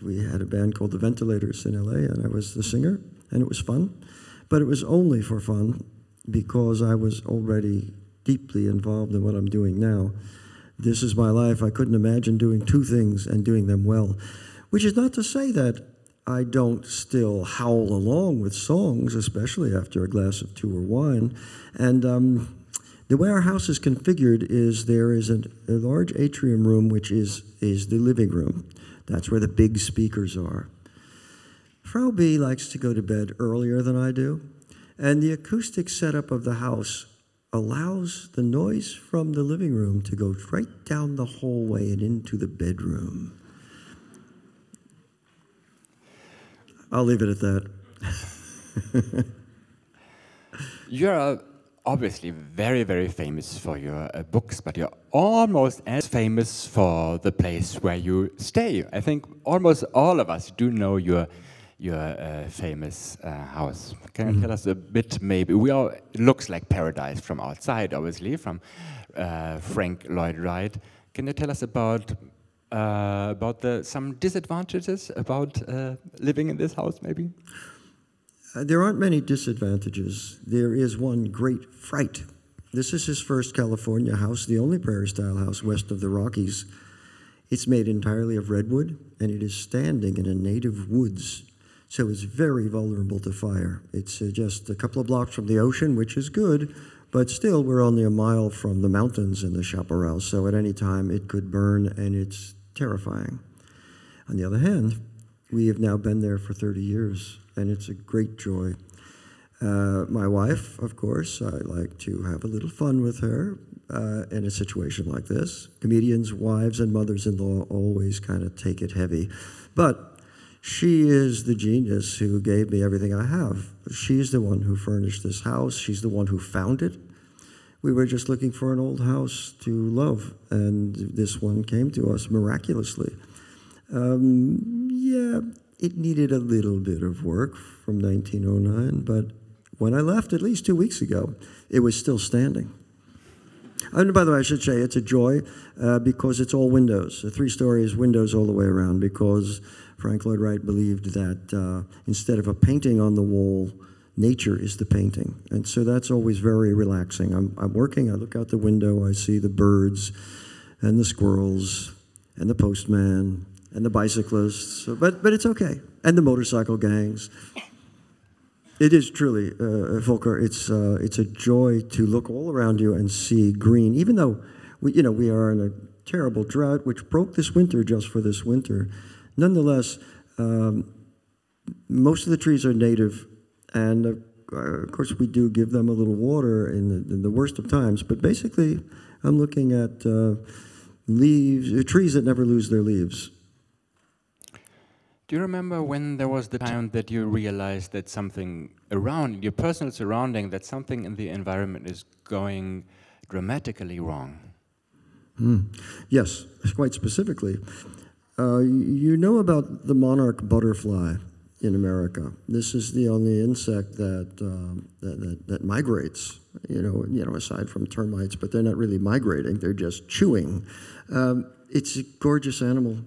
we had a band called the Ventilators in LA, and I was the singer, and it was fun. But it was only for fun because I was already deeply involved in what I'm doing now. This is my life. I couldn't imagine doing two things and doing them well, which is not to say that I don't still howl along with songs, especially after a glass of two or wine. And the way our house is configured is there is a large atrium room, which is the living room. That's where the big speakers are. Frau B likes to go to bed earlier than I do, and the acoustic setup of the house allows the noise from the living room to go right down the hallway and into the bedroom. I'll leave it at that. You're obviously very, very famous for your books, but you're almost as famous for the place where you stay. I think almost all of us do know your famous house. Can you tell us a bit, maybe? It looks like paradise from outside, obviously, from Frank Lloyd Wright. Can you tell us about some disadvantages about living in this house, maybe? There aren't many disadvantages. There is one great fright, This is his first California house, the only prairie-style house west of the Rockies. It's made entirely of redwood, and it is standing in a native woods, so it's very vulnerable to fire. It's just a couple of blocks from the ocean, which is good, but still we're only a mile from the mountains in the Chaparral, so at any time it could burn, and it's terrifying. On the other hand, we have now been there for 30 years, and it's a great joy. My wife, of course, I like to have a little fun with her in a situation like this. Comedians, wives, and mothers-in-law always kind of take it heavy. But she is the genius who gave me everything I have. She's the one who furnished this house. She's the one who found it. We were just looking for an old house to love, and this one came to us miraculously. Yeah, it needed a little bit of work from 1909, but when I left at least 2 weeks ago, it was still standing. And by the way, I should say it's a joy because it's all windows. The 3 stories, windows all the way around, because Frank Lloyd Wright believed that instead of a painting on the wall, nature is the painting. And so that's always very relaxing. I'm working, I look out the window, I see the birds and the squirrels and the postman and the bicyclists, but it's okay. And the motorcycle gangs. It is truly, Volker, it's a joy to look all around you and see green, even though we are in a terrible drought, which broke this winter just for this winter. Nonetheless, most of the trees are native, and of course we do give them a little water in the worst of times, but basically I'm looking at trees that never lose their leaves. Do you remember when there was the time that you realized that something around your personal surrounding, that something in the environment is going dramatically wrong? Yes, quite specifically. You know about the monarch butterfly in America. This is the only insect that migrates, aside from termites, but they're not really migrating, they're just chewing. It's a gorgeous animal.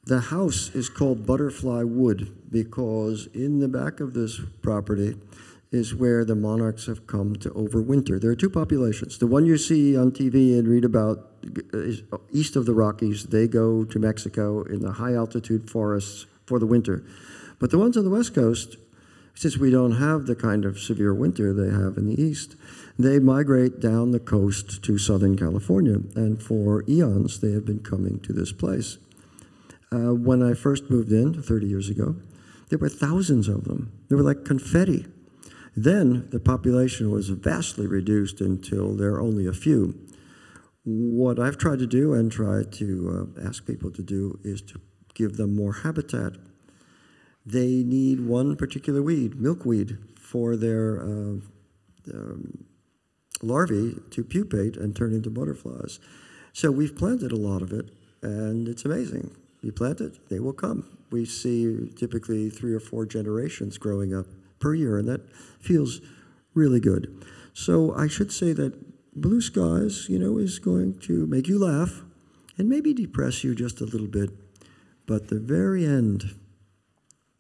The house is called Butterfly Wood because in the back of this property is where the monarchs have come to overwinter. There are 2 populations. The one you see on TV and read about is east of the Rockies. They go to Mexico in the high-altitude forests for the winter. But the ones on the West Coast, since we don't have the kind of severe winter they have in the East, they migrate down the coast to Southern California. And for eons, they have been coming to this place. When I first moved in 30 years ago, there were thousands of them. They were like confetti. Then the population was vastly reduced until there are only a few. What I've tried to do and try to ask people to do is to give them more habitat. They need one particular weed, milkweed, for their larvae to pupate and turn into butterflies. So we've planted a lot of it, and it's amazing. You plant it, they will come. We see typically 3 or 4 generations growing up per year, and that feels really good. So I should say that blue skies, is going to make you laugh and maybe depress you just a little bit, but the very end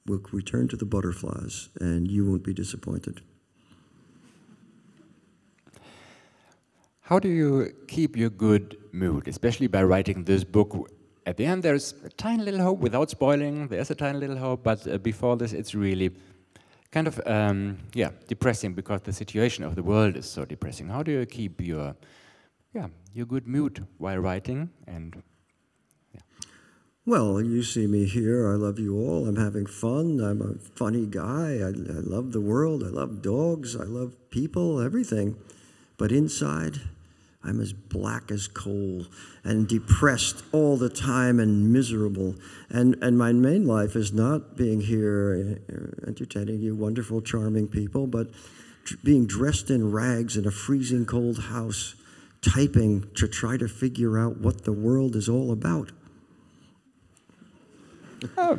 will return to the butterflies, and you won't be disappointed. How do you keep your good mood, especially by writing this book? At the end, there's a tiny little hope, without spoiling, there's a tiny little hope, but before this, it's really kind of, depressing because the situation of the world is so depressing. How do you keep your good mood while writing? And Well, you see me here, I love you all, I'm having fun, I'm a funny guy, I love the world, I love dogs, I love people, everything. But inside, I'm as black as coal and depressed all the time and miserable. And my main life is not being here entertaining you wonderful, charming people, but being dressed in rags in a freezing cold house, typing to try to figure out what the world is all about. oh.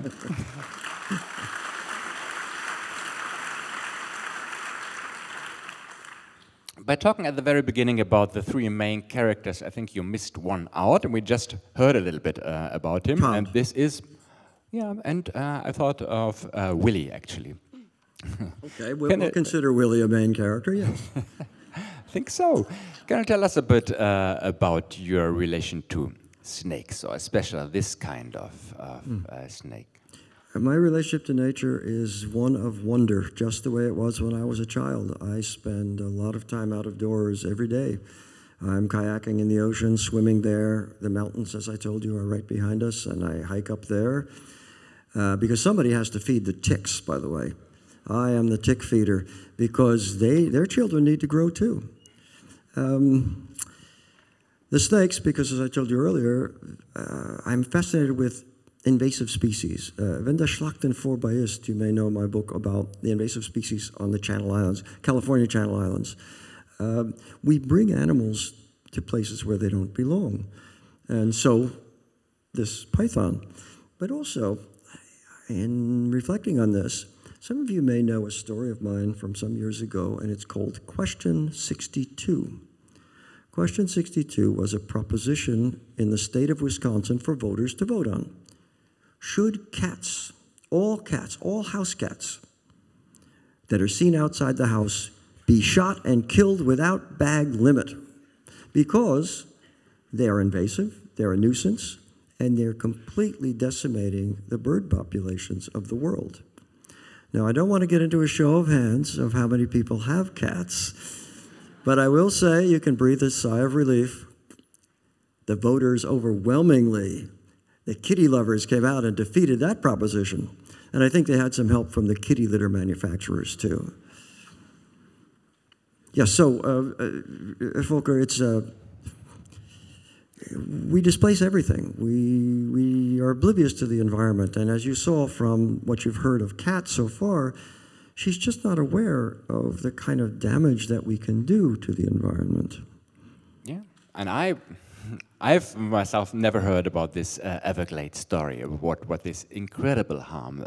By talking at the very beginning about the 3 main characters, I think you missed one out, and we just heard a little bit about him. Pop. And this is, I thought of Willie, actually. Okay, we'll consider Willie a main character, yes. think so. Can you tell us a bit about your relation to snakes, or especially this kind of snake? My relationship to nature is one of wonder, just the way it was when I was a child. I spend a lot of time out of doors every day. I'm kayaking in the ocean, swimming there. The mountains, as I told you, are right behind us, and I hike up there. Because somebody has to feed the ticks, by the way. I am the tick feeder, because their children need to grow too. The snakes, because as I told you earlier, I'm fascinated with invasive species. Wenn der Schlachten vorbei ist, you may know my book about the invasive species on the Channel Islands, California Channel Islands. We bring animals to places where they don't belong. And so, this python. But also, in reflecting on this, some of you may know a story of mine from some years ago, and it's called Question 62. Question 62 was a proposition in the state of Wisconsin for voters to vote on. Should cats, all house cats that are seen outside the house, be shot and killed without bag limit? Because they are invasive, they're a nuisance, and they're completely decimating the bird populations of the world. Now, I don't want to get into a show of hands of how many people have cats, but I will say you can breathe a sigh of relief. The voters overwhelmingly, the kitty lovers, came out and defeated that proposition. And I think they had some help from the kitty litter manufacturers, too. Yeah, so, Volker, it's... we displace everything. We are oblivious to the environment. And as you saw from what you've heard of Kat so far, she's just not aware of the kind of damage that we can do to the environment. Yeah, and I've myself never heard about this Everglades story, of what this incredible harm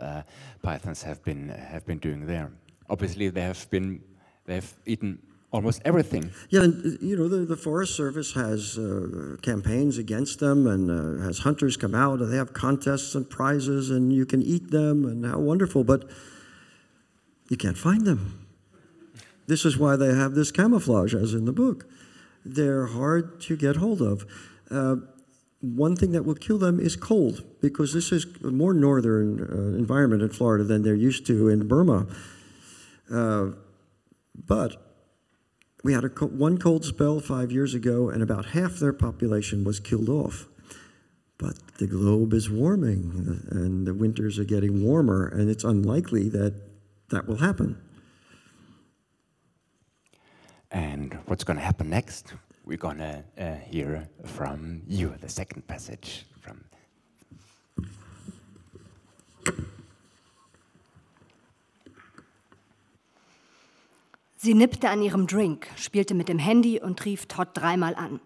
pythons have been doing there. Obviously, they've eaten almost everything. Yeah, and you know, the Forest Service has campaigns against them, and has hunters come out, and they have contests and prizes, and you can eat them, and how wonderful, but you can't find them. This is why they have this camouflage, as in the book. They're hard to get hold of. One thing that will kill them is cold, because this is a more northern environment in Florida than they're used to in Burma. But we had one cold spell 5 years ago, and about half their population was killed off. But the globe is warming, and the winters are getting warmer, and it's unlikely that that will happen. And what's going to happen next? We're going to hear from you, the second passage. Sie nippte an ihrem Drink, spielte mit dem Handy und rief Todd 3-mal an.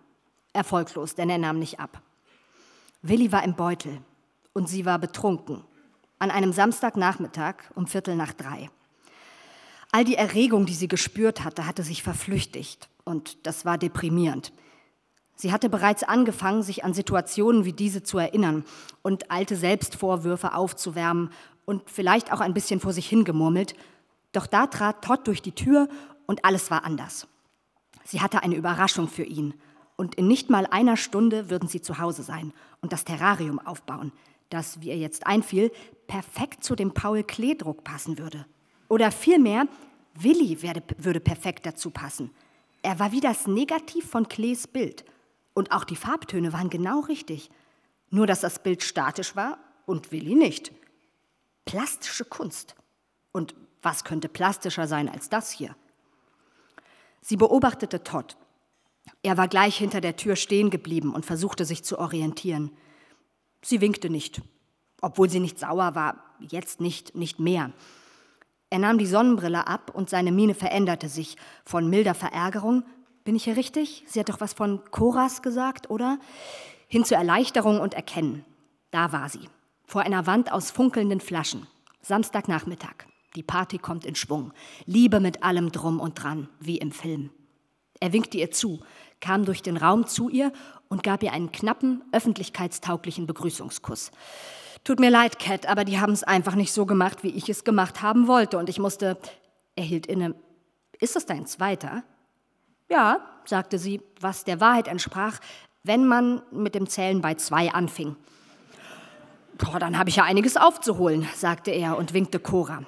Erfolglos, denn er nahm nicht ab. Willi war im Beutel und sie war betrunken. An einem Samstagnachmittag um 2:45. All die Erregung, die sie gespürt hatte, hatte sich verflüchtigt. Und das war deprimierend. Sie hatte bereits angefangen, sich an Situationen wie diese zu erinnern und alte Selbstvorwürfe aufzuwärmen und vielleicht auch ein bisschen vor sich hingemurmelt. Doch da trat Todd durch die Tür und alles war anders. Sie hatte eine Überraschung für ihn. Und in nicht mal einer Stunde würden sie zu Hause sein und das Terrarium aufbauen, das, wie ihr jetzt einfiel, perfekt zu dem Paul-Klee-Druck passen würde. Oder vielmehr, Willi würde perfekt dazu passen. Er war wie das Negativ von Klees Bild. Und auch die Farbtöne waren genau richtig. Nur, dass das Bild statisch war und Willi nicht. Plastische Kunst. Und was könnte plastischer sein als das hier? Sie beobachtete Todd. Er war gleich hinter der Tür stehen geblieben und versuchte sich zu orientieren. Sie winkte nicht, obwohl sie nicht sauer war, jetzt nicht mehr. Er nahm die Sonnenbrille ab und seine Miene veränderte sich von milder Verärgerung, bin ich hier richtig? Sie hat doch was von Koras gesagt, oder? Hin zu Erleichterung und Erkennen. Da war sie, vor einer Wand aus funkelnden Flaschen. Samstagnachmittag. Die Party kommt in Schwung. Liebe mit allem Drum und Dran, wie im Film. Er winkte ihr zu, kam durch den Raum zu ihr und gab ihr einen knappen, öffentlichkeitstauglichen Begrüßungskuss. Tut mir leid, Cat, aber die haben es einfach nicht so gemacht, wie ich es gemacht haben wollte. Und ich musste... Er hielt inne. Ist das dein zweiter? Ja, sagte sie, was der Wahrheit entsprach, wenn man mit dem Zählen bei 2 anfing. Dann habe ich ja einiges aufzuholen, sagte er und winkte Cora.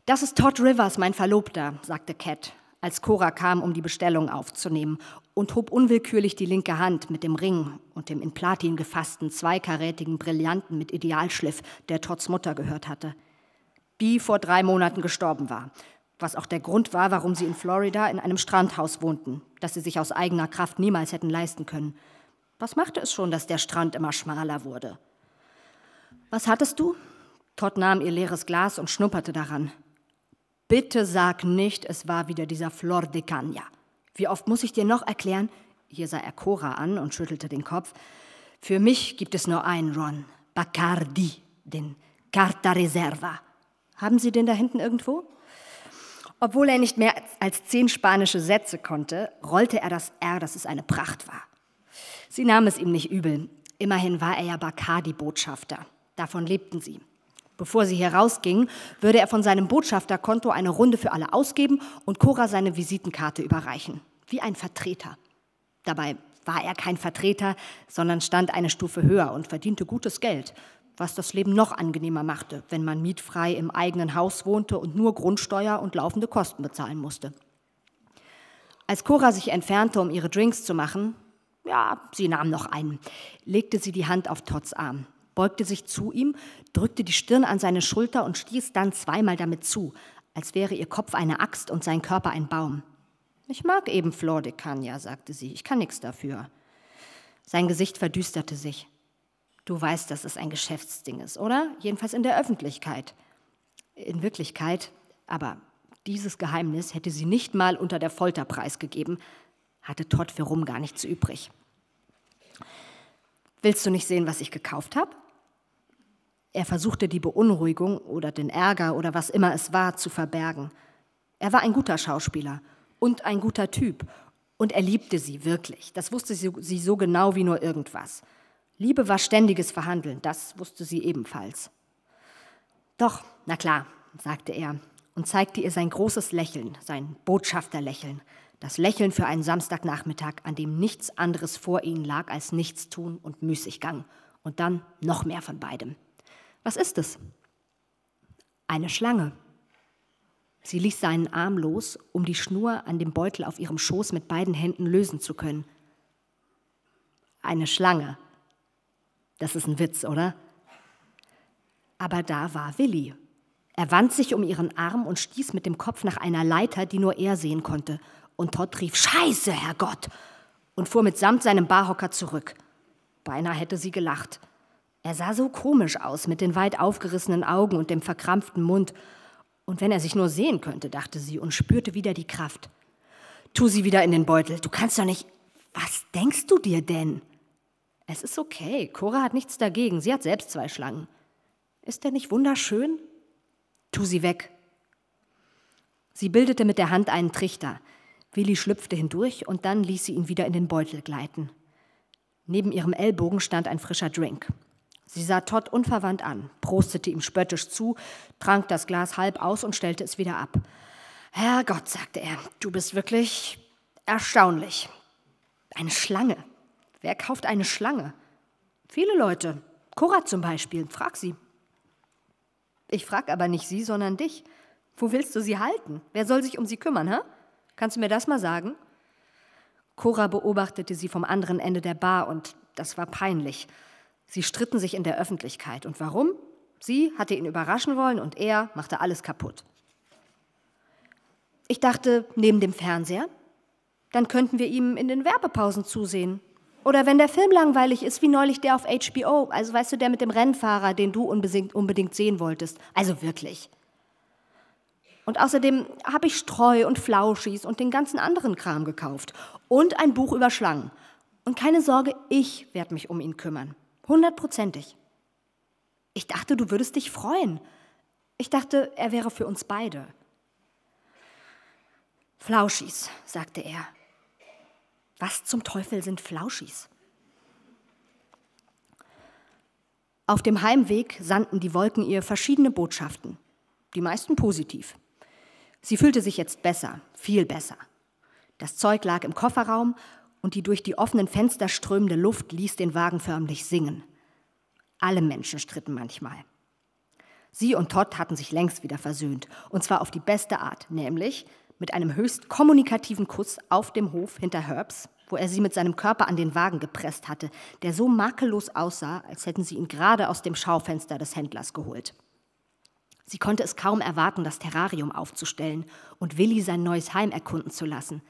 Das ist Todd Rivers, mein Verlobter, sagte Cat, als Cora kam, um die Bestellung aufzunehmen, und hob unwillkürlich die linke Hand mit dem Ring und dem in Platin gefassten, 2-karätigen Brillanten mit Idealschliff, der Todds Mutter gehört hatte, die vor 3 Monaten gestorben war, was auch der Grund war, warum sie in Florida in einem Strandhaus wohnten, das sie sich aus eigener Kraft niemals hätten leisten können. Was machte es schon, dass der Strand immer schmaler wurde? Was hattest du? Todd nahm ihr leeres Glas und schnupperte daran. Bitte sag nicht, es war wieder dieser Flor de Caña. Wie oft muss ich dir noch erklären? Hier sah er Cora an und schüttelte den Kopf. Für mich gibt es nur einen Ron, Bacardi, den Carta Reserva. Haben Sie den da hinten irgendwo? Obwohl er nicht mehr als 10 spanische Sätze konnte, rollte er das R, dass es eine Pracht war. Sie nahm es ihm nicht übel. Immerhin war er ja Bacardi-Botschafter. Davon lebten sie. Bevor sie hier rausgingen, würde er von seinem Botschafterkonto eine Runde für alle ausgeben und Cora seine Visitenkarte überreichen. Wie ein Vertreter. Dabei war er kein Vertreter, sondern stand eine Stufe höher und verdiente gutes Geld, was das Leben noch angenehmer machte, wenn man mietfrei im eigenen Haus wohnte und nur Grundsteuer und laufende Kosten bezahlen musste. Als Cora sich entfernte, um ihre Drinks zu machen, ja, sie nahm noch einen, legte sie die Hand auf Todds Arm, beugte sich zu ihm, drückte die Stirn an seine Schulter und stieß dann 2-mal damit zu, als wäre ihr Kopf eine Axt und sein Körper ein Baum. Ich mag eben Flor de Caña, sagte sie, ich kann nichts dafür. Sein Gesicht verdüsterte sich. Du weißt, dass es ein Geschäftsding ist, oder? Jedenfalls in der Öffentlichkeit. In Wirklichkeit, aber dieses Geheimnis hätte sie nicht mal unter der Folter preisgegeben, hatte Todd für Rum gar nichts übrig. Willst du nicht sehen, was ich gekauft habe? Er versuchte die Beunruhigung oder den Ärger oder was immer es war zu verbergen. Er war ein guter Schauspieler und ein guter Typ und er liebte sie wirklich. Das wusste sie so genau wie nur irgendwas. Liebe war ständiges Verhandeln, das wusste sie ebenfalls. Doch, na klar, sagte er und zeigte ihr sein großes Lächeln, sein Botschafterlächeln. Das Lächeln für einen Samstagnachmittag, an dem nichts anderes vor ihnen lag als Nichtstun und Müßiggang. Und dann noch mehr von beidem. Was ist es? Eine Schlange. Sie ließ seinen Arm los, um die Schnur an dem Beutel auf ihrem Schoß mit beiden Händen lösen zu können. Eine Schlange. Das ist ein Witz, oder? Aber da war Willi. Er wand sich um ihren Arm und stieß mit dem Kopf nach einer Leiter, die nur er sehen konnte. Und Todd rief, Scheiße, Herrgott! Und fuhr mitsamt seinem Barhocker zurück. Beinahe hätte sie gelacht. Er sah so komisch aus, mit den weit aufgerissenen Augen und dem verkrampften Mund. Und wenn er sich nur sehen könnte, dachte sie und spürte wieder die Kraft. Tu sie wieder in den Beutel. Du kannst doch nicht... Was denkst du dir denn? Es ist okay. Cora hat nichts dagegen. Sie hat selbst 2 Schlangen. Ist der nicht wunderschön? Tu sie weg. Sie bildete mit der Hand einen Trichter. Willi schlüpfte hindurch und dann ließ sie ihn wieder in den Beutel gleiten. Neben ihrem Ellbogen stand ein frischer Drink. Sie sah Todd unverwandt an, prostete ihm spöttisch zu, trank das Glas halb aus und stellte es wieder ab. Herrgott, sagte er, du bist wirklich erstaunlich. Eine Schlange. Wer kauft eine Schlange? Viele Leute. Cora zum Beispiel. Frag sie. Ich frag aber nicht sie, sondern dich. Wo willst du sie halten? Wer soll sich um sie kümmern, hä? Kannst du mir das mal sagen? Cora beobachtete sie vom anderen Ende der Bar und das war peinlich. Sie stritten sich in der Öffentlichkeit. Und warum? Sie hatte ihn überraschen wollen und er machte alles kaputt. Ich dachte, neben dem Fernseher, dann könnten wir ihm in den Werbepausen zusehen. Oder wenn der Film langweilig ist, wie neulich der auf HBO, also weißt du, der mit dem Rennfahrer, den du unbedingt sehen wolltest. Also wirklich. Und außerdem habe ich Streu und Flauschis und den ganzen anderen Kram gekauft. Und ein Buch über Schlangen. Und keine Sorge, ich werde mich um ihn kümmern. 100%. Ich dachte, du würdest dich freuen. Ich dachte, er wäre für uns beide. Flauschis, sagte er. Was zum Teufel sind Flauschis? Auf dem Heimweg sandten die Wolken ihr verschiedene Botschaften, die meisten positiv. Sie fühlte sich jetzt besser, viel besser. Das Zeug lag im Kofferraum und die durch die offenen Fenster strömende Luft ließ den Wagen förmlich singen. Alle Menschen stritten manchmal. Sie und Todd hatten sich längst wieder versöhnt, und zwar auf die beste Art, nämlich mit einem höchst kommunikativen Kuss auf dem Hof hinter Herbs, wo er sie mit seinem Körper an den Wagen gepresst hatte, der so makellos aussah, als hätten sie ihn gerade aus dem Schaufenster des Händlers geholt. Sie konnte es kaum erwarten, das Terrarium aufzustellen und Willi sein neues Heim erkunden zu lassen.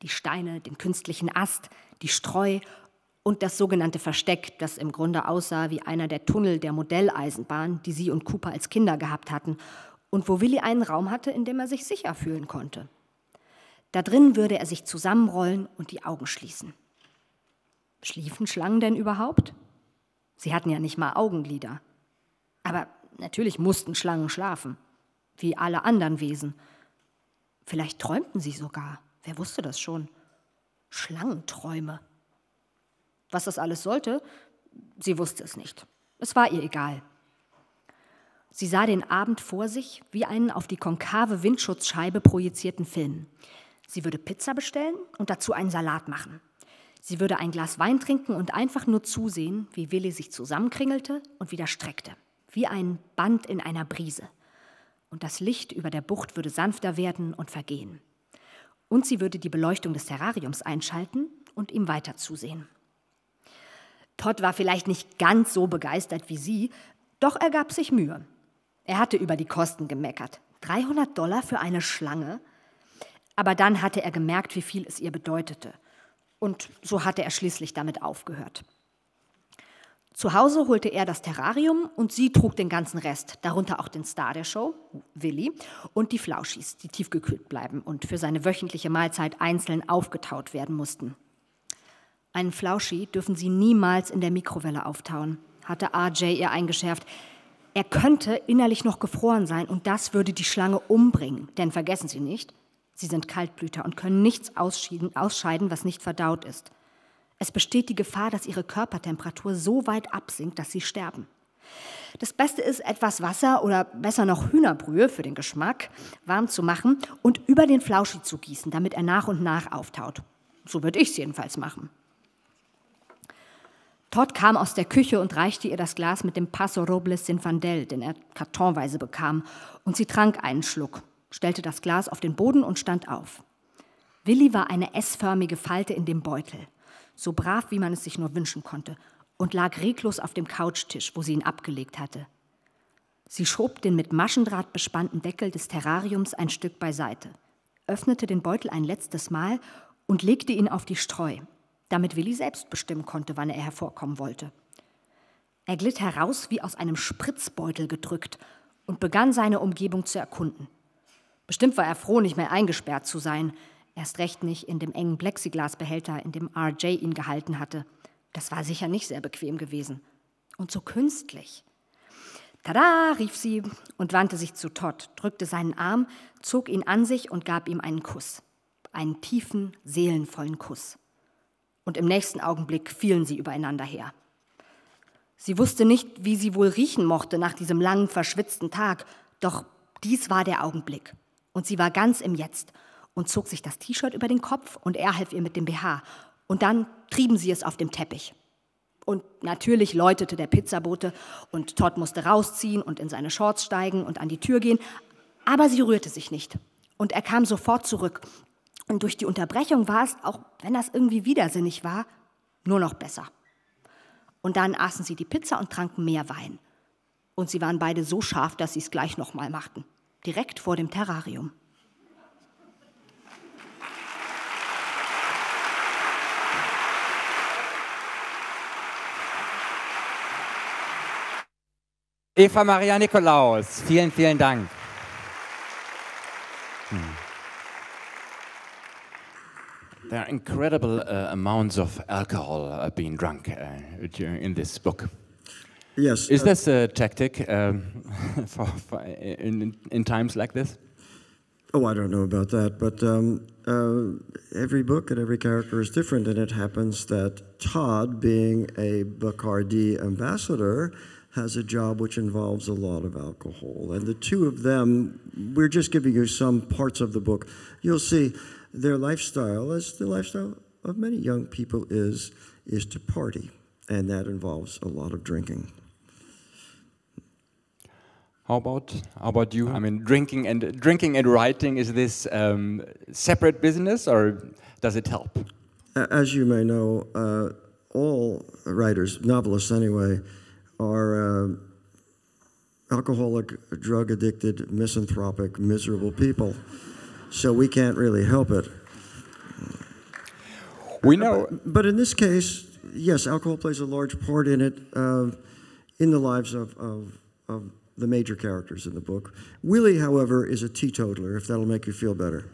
Die Steine, den künstlichen Ast, die Streu und das sogenannte Versteck, das im Grunde aussah wie einer der Tunnel der Modelleisenbahn, die sie und Cooper als Kinder gehabt hatten, und wo Willi einen Raum hatte, in dem er sich sicher fühlen konnte. Da drin würde er sich zusammenrollen und die Augen schließen. Schliefen Schlangen denn überhaupt? Sie hatten ja nicht mal Augenlider. Aber natürlich mussten Schlangen schlafen, wie alle anderen Wesen. Vielleicht träumten sie sogar, wer wusste das schon? Schlangenträume. Was das alles sollte, sie wusste es nicht. Es war ihr egal. Sie sah den Abend vor sich wie einen auf die konkave Windschutzscheibe projizierten Film. Sie würde Pizza bestellen und dazu einen Salat machen. Sie würde ein Glas Wein trinken und einfach nur zusehen, wie Willi sich zusammenkringelte und wieder streckte, wie ein Band in einer Brise. Und das Licht über der Bucht würde sanfter werden und vergehen. Und sie würde die Beleuchtung des Terrariums einschalten und ihm weiter zusehen. Todd war vielleicht nicht ganz so begeistert wie sie, doch er gab sich Mühe. Er hatte über die Kosten gemeckert. $300 für eine Schlange? Aber dann hatte er gemerkt, wie viel es ihr bedeutete. Und so hatte er schließlich damit aufgehört. Zu Hause holte er das Terrarium und sie trug den ganzen Rest, darunter auch den Star der Show, Willi, und die Flauschis, die tiefgekühlt bleiben und für seine wöchentliche Mahlzeit einzeln aufgetaut werden mussten. Einen Flauschi dürfen sie niemals in der Mikrowelle auftauen, hatte RJ ihr eingeschärft. Er könnte innerlich noch gefroren sein und das würde die Schlange umbringen. Denn vergessen Sie nicht, sie sind Kaltblüter und können nichts ausscheiden, was nicht verdaut ist. Es besteht die Gefahr, dass ihre Körpertemperatur so weit absinkt, dass sie sterben. Das Beste ist, etwas Wasser oder besser noch Hühnerbrühe für den Geschmack warm zu machen und über den Flauschi zu gießen, damit er nach und nach auftaut. So würde ich es jedenfalls machen. Todd kam aus der Küche und reichte ihr das Glas mit dem Paso Robles Zinfandel, den er kartonweise bekam, und sie trank einen Schluck, stellte das Glas auf den Boden und stand auf. Willi war eine S-förmige Falte in dem Beutel, so brav, wie man es sich nur wünschen konnte, und lag reglos auf dem Couchtisch, wo sie ihn abgelegt hatte. Sie schob den mit Maschendraht bespannten Deckel des Terrariums ein Stück beiseite, öffnete den Beutel ein letztes Mal und legte ihn auf die Streu, damit Willi selbst bestimmen konnte, wann er hervorkommen wollte. Er glitt heraus wie aus einem Spritzbeutel gedrückt und begann seine Umgebung zu erkunden. Bestimmt war er froh, nicht mehr eingesperrt zu sein, erst recht nicht in dem engen Plexiglasbehälter, in dem RJ ihn gehalten hatte. Das war sicher nicht sehr bequem gewesen. Und so künstlich. »Tada«, rief sie und wandte sich zu Todd, drückte seinen Arm, zog ihn an sich und gab ihm einen Kuss. Einen tiefen, seelenvollen Kuss. Und im nächsten Augenblick fielen sie übereinander her. Sie wusste nicht, wie sie wohl riechen mochte nach diesem langen, verschwitzten Tag, doch dies war der Augenblick. Und sie war ganz im Jetzt und zog sich das T-Shirt über den Kopf und er half ihr mit dem BH. Und dann trieben sie es auf dem Teppich. Und natürlich läutete der Pizzabote und Todd musste rausziehen und in seine Shorts steigen und an die Tür gehen. Aber sie rührte sich nicht. Und er kam sofort zurück. Und durch die Unterbrechung war es, auch wenn das irgendwie widersinnig war, nur noch besser. Und dann aßen sie die Pizza und tranken mehr Wein. Und sie waren beide so scharf, dass sie es gleich nochmal machten. Direkt vor dem Terrarium. Eva Maria Nikolaus, vielen, vielen Dank. There are incredible amounts of alcohol being drunk in this book. Yes. Is this a tactic in times like this? Oh, I don't know about that, but every book and every character is different, and it happens that Todd, being a Bacardi ambassador, has a job which involves a lot of alcohol. And the two of them, we're just giving you some parts of the book. You'll see their lifestyle, as the lifestyle of many young people is to party, and that involves a lot of drinking. How about you? I mean, drinking and writing, is this separate business, or does it help? As you may know, all writers, novelists anyway, are alcoholic, drug-addicted, misanthropic, miserable people. So we can't really help it. We know. But in this case, yes, alcohol plays a large part in it, in the lives of the major characters in the book. Willie, however, is a teetotaler, if that'll make you feel better.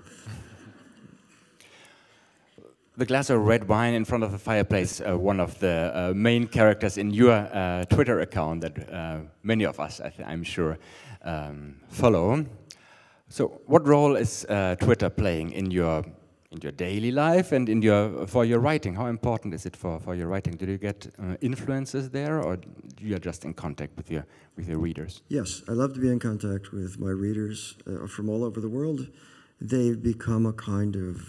The glass of red wine in front of the fireplace, one of the main characters in your Twitter account that many of us, I'm sure, follow. So what role is Twitter playing in your daily life and for your writing? How important is it for your writing? Do you get influences there, or you're just in contact with your readers? Yes, I love to be in contact with my readers from all over the world. They've become a kind of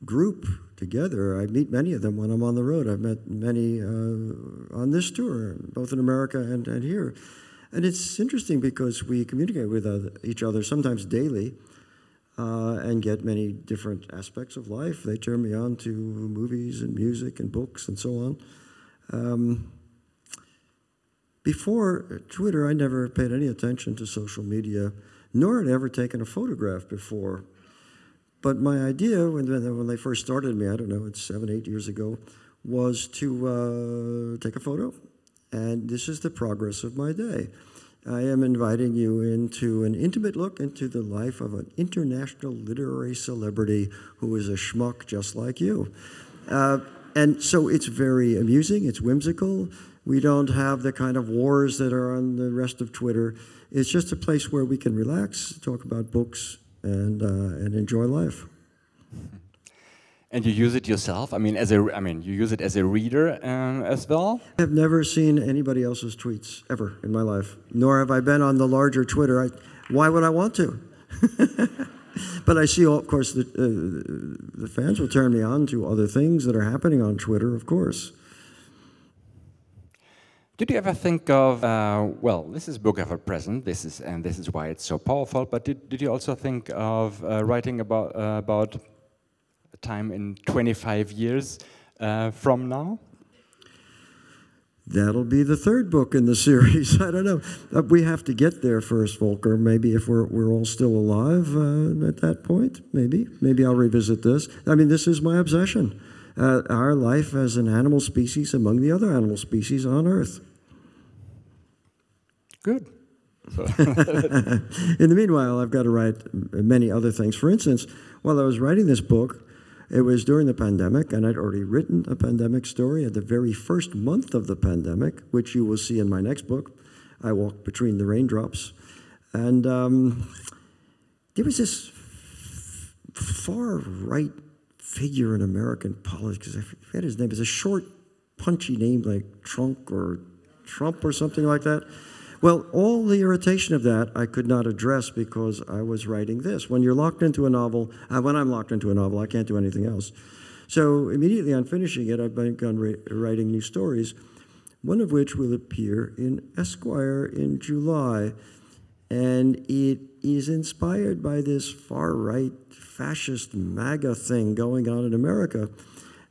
group together. I meet many of them when I'm on the road. I've met many on this tour, both in America and here. And it's interesting because we communicate with each other sometimes daily and get many different aspects of life. They turn me on to movies and music and books and so on. Before Twitter, I never paid any attention to social media, nor had I ever taken a photograph before. But my idea, when they first started me, I don't know, it's 7, 8 years ago, was to take a photo. And this is the progress of my day. I am inviting you into an intimate look into the life of an international literary celebrity who is a schmuck just like you. And so it's very amusing, it's whimsical. We don't have the kind of wars that are on the rest of Twitter. It's just a place where we can relax, talk about books, and enjoy life. And you use it yourself? I mean, you use it as a reader as well? I've never seen anybody else's tweets ever in my life, nor have I been on the larger Twitter. Why would I want to? But I see, of course, the fans will turn me on to other things that are happening on Twitter, of course. Did you ever think of, well, this is book ever present, this is why it's so powerful, but did you also think of writing about a time in 25 years from now? That'll be the third book in the series. I don't know. We have to get there first, Volker. Maybe if we're all still alive at that point, maybe I'll revisit this. I mean, this is my obsession. Our life as an animal species among the other animal species on Earth. Good. So. In the meanwhile, I've got to write many other things. For instance, while I was writing this book, it was during the pandemic, and I'd already written a pandemic story at the very first month of the pandemic, which you will see in my next book, I Walk Between the Raindrops. And there was this far-right figure in American politics, I forget his name, it's a short, punchy name like Trump or something like that. Well, all the irritation of that I could not address because I was writing this. When you're locked into a novel, when I'm locked into a novel, I can't do anything else. So immediately on finishing it, I've begun writing new stories, one of which will appear in Esquire in July. And it is inspired by this far-right fascist MAGA thing going on in America.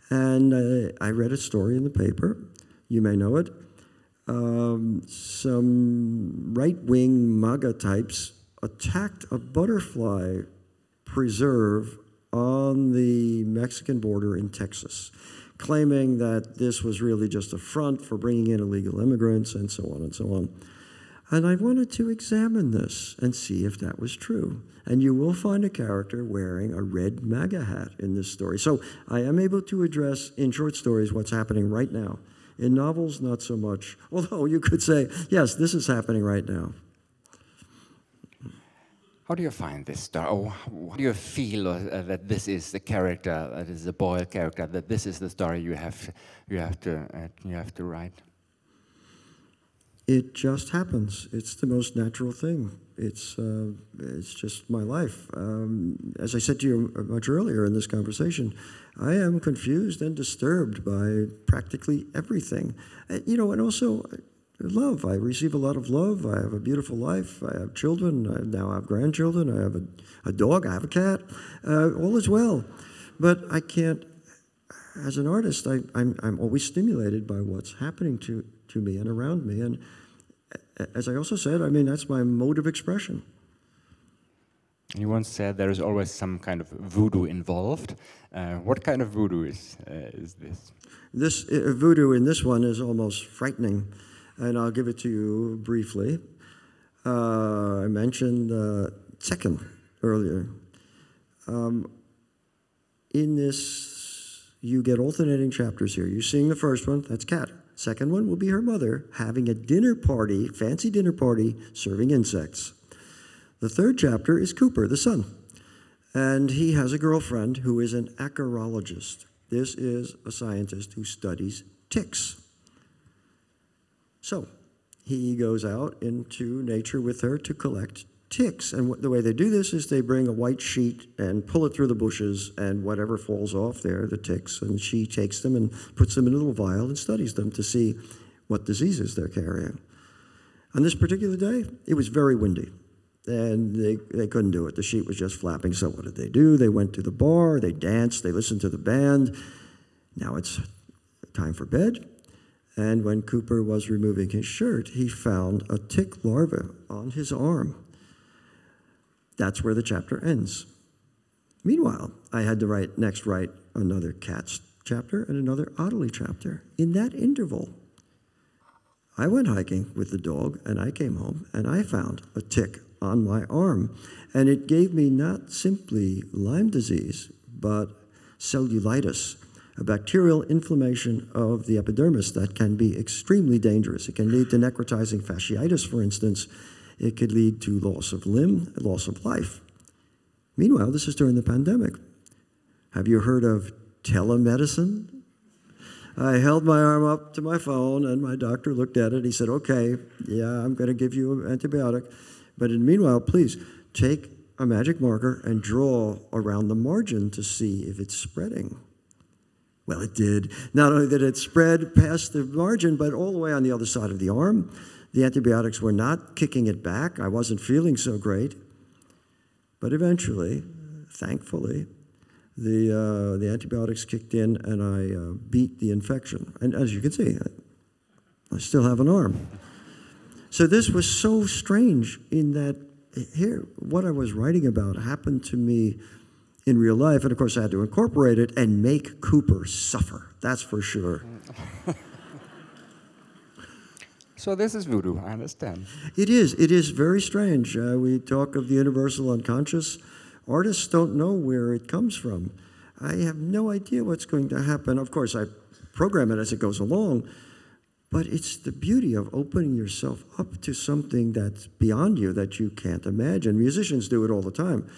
And I read a story in the paper. You may know it. Some right-wing MAGA types attacked a butterfly preserve on the Mexican border in Texas, claiming that this was really just a front for bringing in illegal immigrants and so on and so on. And I wanted to examine this and see if that was true. And you will find a character wearing a red MAGA hat in this story. So I am able to address in short stories what's happening right now. In novels, not so much. Although you could say, yes, this is happening right now. How do you find this story? Or how do you feel that this is the character, that is the Boyle character, that this is the story you have to write? It just happens. It's the most natural thing. It's just my life. As I said to you much earlier in this conversation, I am confused and disturbed by practically everything. And also love. I receive a lot of love. I have a beautiful life. I have children. I now have grandchildren. I have a dog. I have a cat. All is well. But I can't, as an artist, I'm always stimulated by what's happening to me and around me. And as I also said, that's my mode of expression. You once said there is always some kind of voodoo involved. What kind of voodoo is this? This voodoo in this one is almost frightening, and I'll give it to you briefly. I mentioned second earlier. In this, you get alternating chapters here. You're seeing the first one, that's Cat. Second one will be her mother having a dinner party, fancy dinner party, serving insects. The third chapter is Cooper, the son, and he has a girlfriend who is an acarologist. This is a scientist who studies ticks. So he goes out into nature with her to collect ticks, and the way they do this is they bring a white sheet and pull it through the bushes, and whatever falls off there, the ticks, and she takes them and puts them in a little vial and studies them to see what diseases they're carrying. On this particular day, it was very windy. And they couldn't do it. The sheet was just flapping. So what did they do? They went to the bar, they danced, they listened to the band. Now it's time for bed. And when Cooper was removing his shirt, he found a tick larva on his arm. That's where the chapter ends. Meanwhile, I had to write another Cats chapter and another Oddly chapter. In that interval, I went hiking with the dog, and I came home, and I found a tick on my arm. And it gave me not simply Lyme disease, but cellulitis, a bacterial inflammation of the epidermis that can be extremely dangerous. It can lead to necrotizing fasciitis, for instance. It could lead to loss of limb, loss of life. Meanwhile, this is during the pandemic. Have you heard of telemedicine? I held my arm up to my phone, and my doctor looked at it. He said, okay, yeah, I'm going to give you an antibiotic. But meanwhile, please, take a magic marker and draw around the margin to see if it's spreading. Well, it did. Not only did it spread past the margin, but all the way on the other side of the arm. The antibiotics were not kicking it back. I wasn't feeling so great. But eventually, thankfully, the antibiotics kicked in, and I beat the infection. And as you can see, I still have an arm. So this was so strange in that here, what I was writing about happened to me in real life. And of course, I had to incorporate it and make Cooper suffer. That's for sure. So this is voodoo, I understand. It is. It is very strange. We talk of the universal unconscious. Artists don't know where it comes from. I have no idea what's going to happen. Of course, I program it as it goes along. But it's the beauty of opening yourself up to something that's beyond you that you can't imagine. Musicians do it all the time.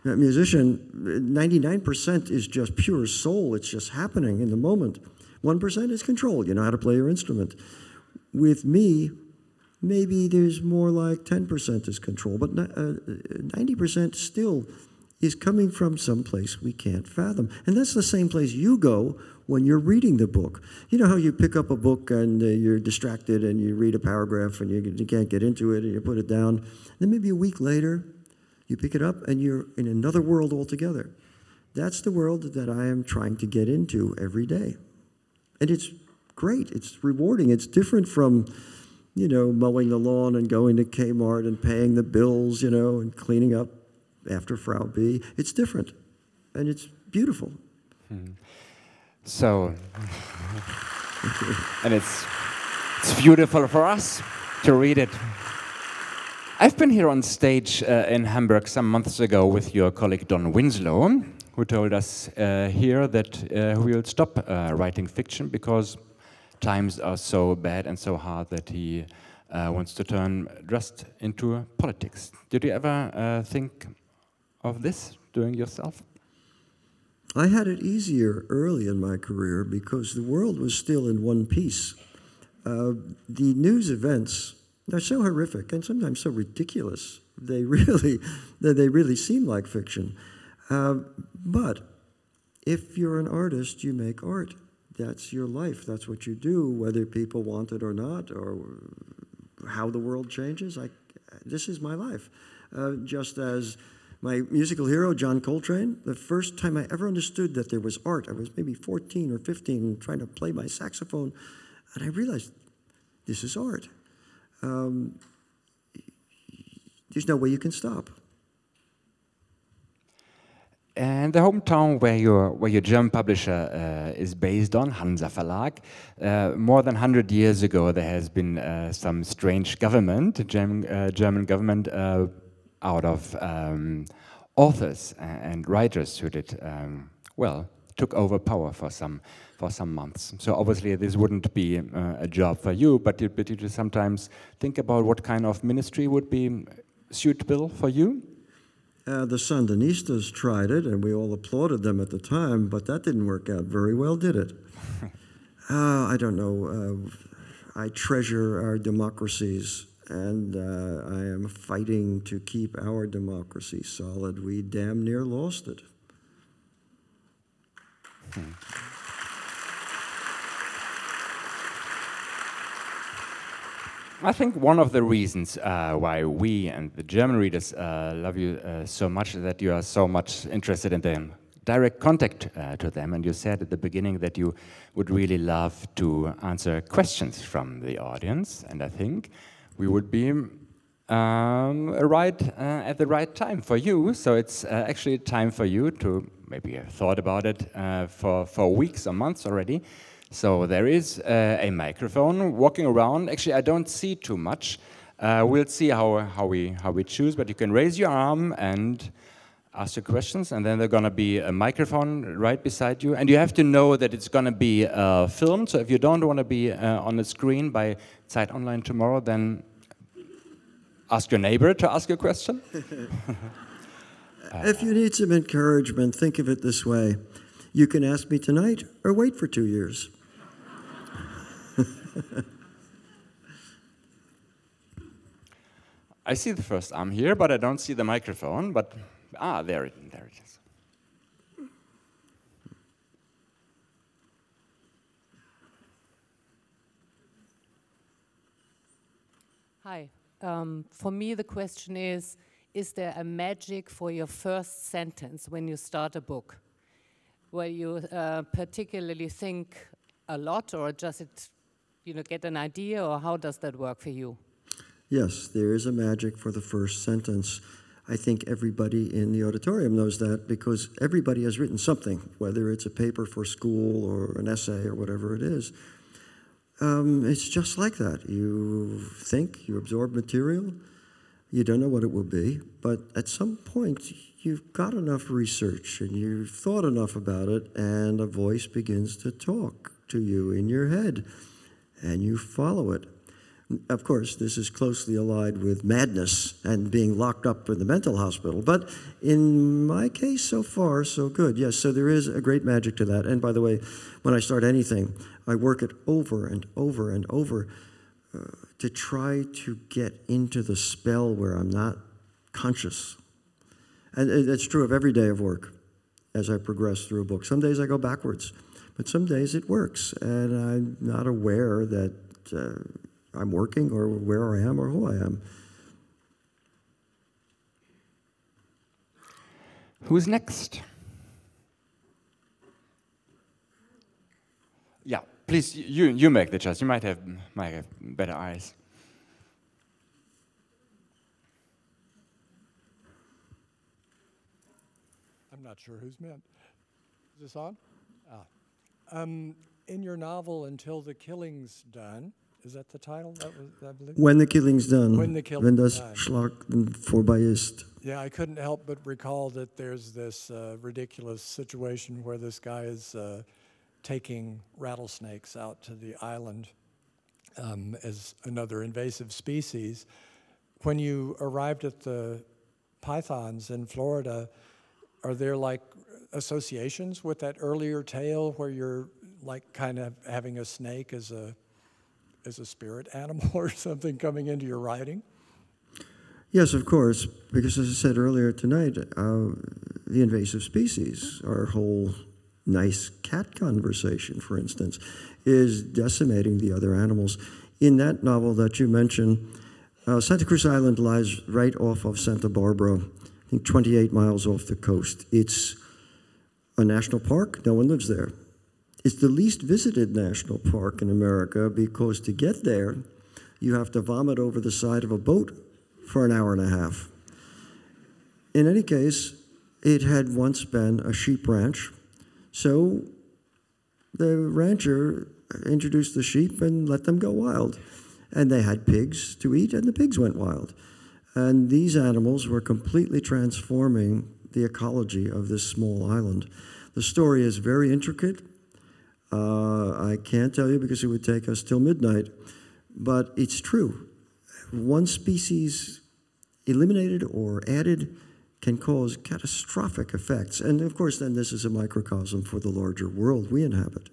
A musician, 99% is just pure soul. It's just happening in the moment. 1% is control. You know how to play your instrument. With me, maybe there's more like 10% is control, but 90% still is coming from someplace we can't fathom. And that's the same place you go when you're reading the book. You know how you pick up a book and you're distracted and you read a paragraph and you can't get into it and you put it down. Then maybe a week later, you pick it up and you're in another world altogether. That's the world that I am trying to get into every day. And it's great. It's rewarding. It's different from, mowing the lawn and going to Kmart and paying the bills, and cleaning up after Frau B. It's different. And it's beautiful. So, and it's beautiful for us to read it. I've been here on stage in Hamburg some months ago with your colleague Don Winslow, who told us here that we'll stop writing fiction because times are so bad and so hard that he wants to turn just into politics. Did you ever think of this doing yourself? I had it easier early in my career because the world was still in one piece. The news events They're so horrific and sometimes so ridiculous. They really seem like fiction. But if you're an artist, you make art. That's your life. That's what you do, whether people want it or not, or how the world changes. This is my life. Just as my musical hero, John Coltrane, the first time I ever understood that there was art, I was maybe 14 or 15 trying to play my saxophone, and I realized this is art. There's no way you can stop. And the hometown where your German publisher is based on, Hanser Verlag, more than 100 years ago there has been some strange government, German government, out of authors and writers who did, took over power for some months. So obviously this wouldn't be a job for you, but you just sometimes think about what kind of ministry would be suitable for you? The Sandinistas tried it, and we all applauded them at the time, but that didn't work out very well, did it? I don't know. I treasure our democracies, and I am fighting to keep our democracy solid. We damn near lost it. I think one of the reasons why we and the German readers love you so much is that you are so much interested in the direct contact to them. And you said at the beginning that you would really love to answer questions from the audience. And I think we would be at the right time for you. So it's actually time for you to maybe have thought about it for weeks or months already. So there is a microphone walking around. Actually, I don't see too much. We'll see how we choose, but you can raise your arm and ask your questions, and then there's going to be a microphone right beside you. And you have to know that it's going to be filmed, so if you don't want to be on the screen by ZEIT Online tomorrow, then ask your neighbor to ask your question. If you need some encouragement, think of it this way. You can ask me tonight or wait for 2 years. I see the first arm here, but I don't see the microphone. But there it is. Hi. For me, the question is there a magic for your first sentence when you start a book, where you particularly think a lot, or just get an idea, or how does that work for you? Yes, there is a magic for the first sentence. I think everybody in the auditorium knows that, because everybody has written something, whether it's a paper for school or an essay or whatever it is. It's just like that. You think, you absorb material, you don't know what it will be, but at some point you've got enough research and you've thought enough about it, and a voice begins to talk to you in your head, and you follow it. Of course, this is closely allied with madness and being locked up in the mental hospital, but in my case, so far, so good. Yes, so there is a great magic to that. And by the way, when I start anything, I work it over and over and over to try to get into the spell where I'm not conscious. And it's true of every day of work as I progress through a book. Some days I go backwards, but some days it works, and I'm not aware that I'm working or where I am or who I am. Who's next? Yeah, please, you make the choice. You might have better eyes. I'm not sure who's meant. Is this on? In your novel, Until the Killing's Done, is that the title? I believe? When the Killing's Done. When the Killing's das Done. Schlachten vorbei ist. Yeah, I couldn't help but recall that there's this ridiculous situation where this guy is taking rattlesnakes out to the island as another invasive species. When you arrived at the pythons in Florida, are there like associations with that earlier tale where you're like kind of having a snake as a as a spirit animal or something coming into your writing? Yes, of course, because as I said earlier tonight, the invasive species, our whole nice cat conversation, for instance, is decimating the other animals. In that novel that you mentioned, Santa Cruz Island lies right off of Santa Barbara, I think 28 miles off the coast. It's a national park. No one lives there. It's the least visited national park in America because to get there, you have to vomit over the side of a boat for an hour and a half. In any case, it had once been a sheep ranch, so the rancher introduced the sheep and let them go wild. And they had pigs to eat, and the pigs went wild. And these animals were completely transforming the ecology of this small island. The story is very intricate. I can't tell you because it would take us till midnight, but it's true. One species eliminated or added can cause catastrophic effects. And of course, then this is a microcosm for the larger world we inhabit.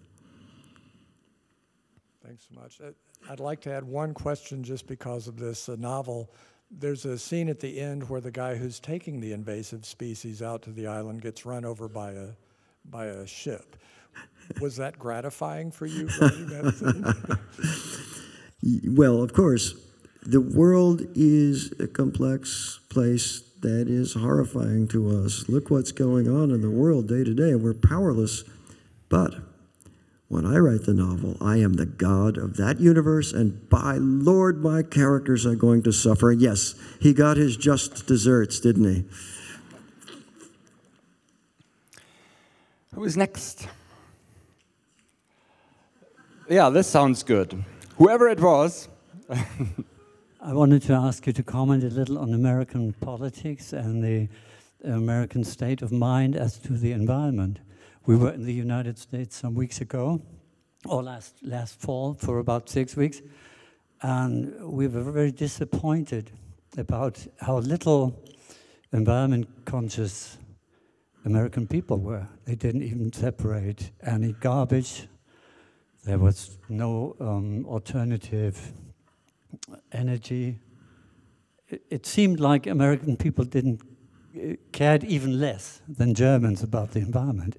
Thanks so much. I'd like to add one question just because of this novel. There's a scene at the end where the guy who's taking the invasive species out to the island gets run over by a ship. Was that gratifying for you, writing that scene? Well, of course, the world is a complex place that is horrifying to us. Look what's going on in the world day to day, and we're powerless. But when I write the novel, I am the god of that universe, and by Lord, my characters are going to suffer. And yes, he got his just desserts, didn't he? Who's next? Yeah, this sounds good. Whoever it was. I wanted to ask you to comment a little on American politics and the American state of mind as to the environment. We were in the United States some weeks ago, or last fall, for about 6 weeks, and we were very disappointed about how little environment-conscious American people were. They didn't even separate any garbage. There was no alternative energy. It seemed like American people cared even less than Germans about the environment.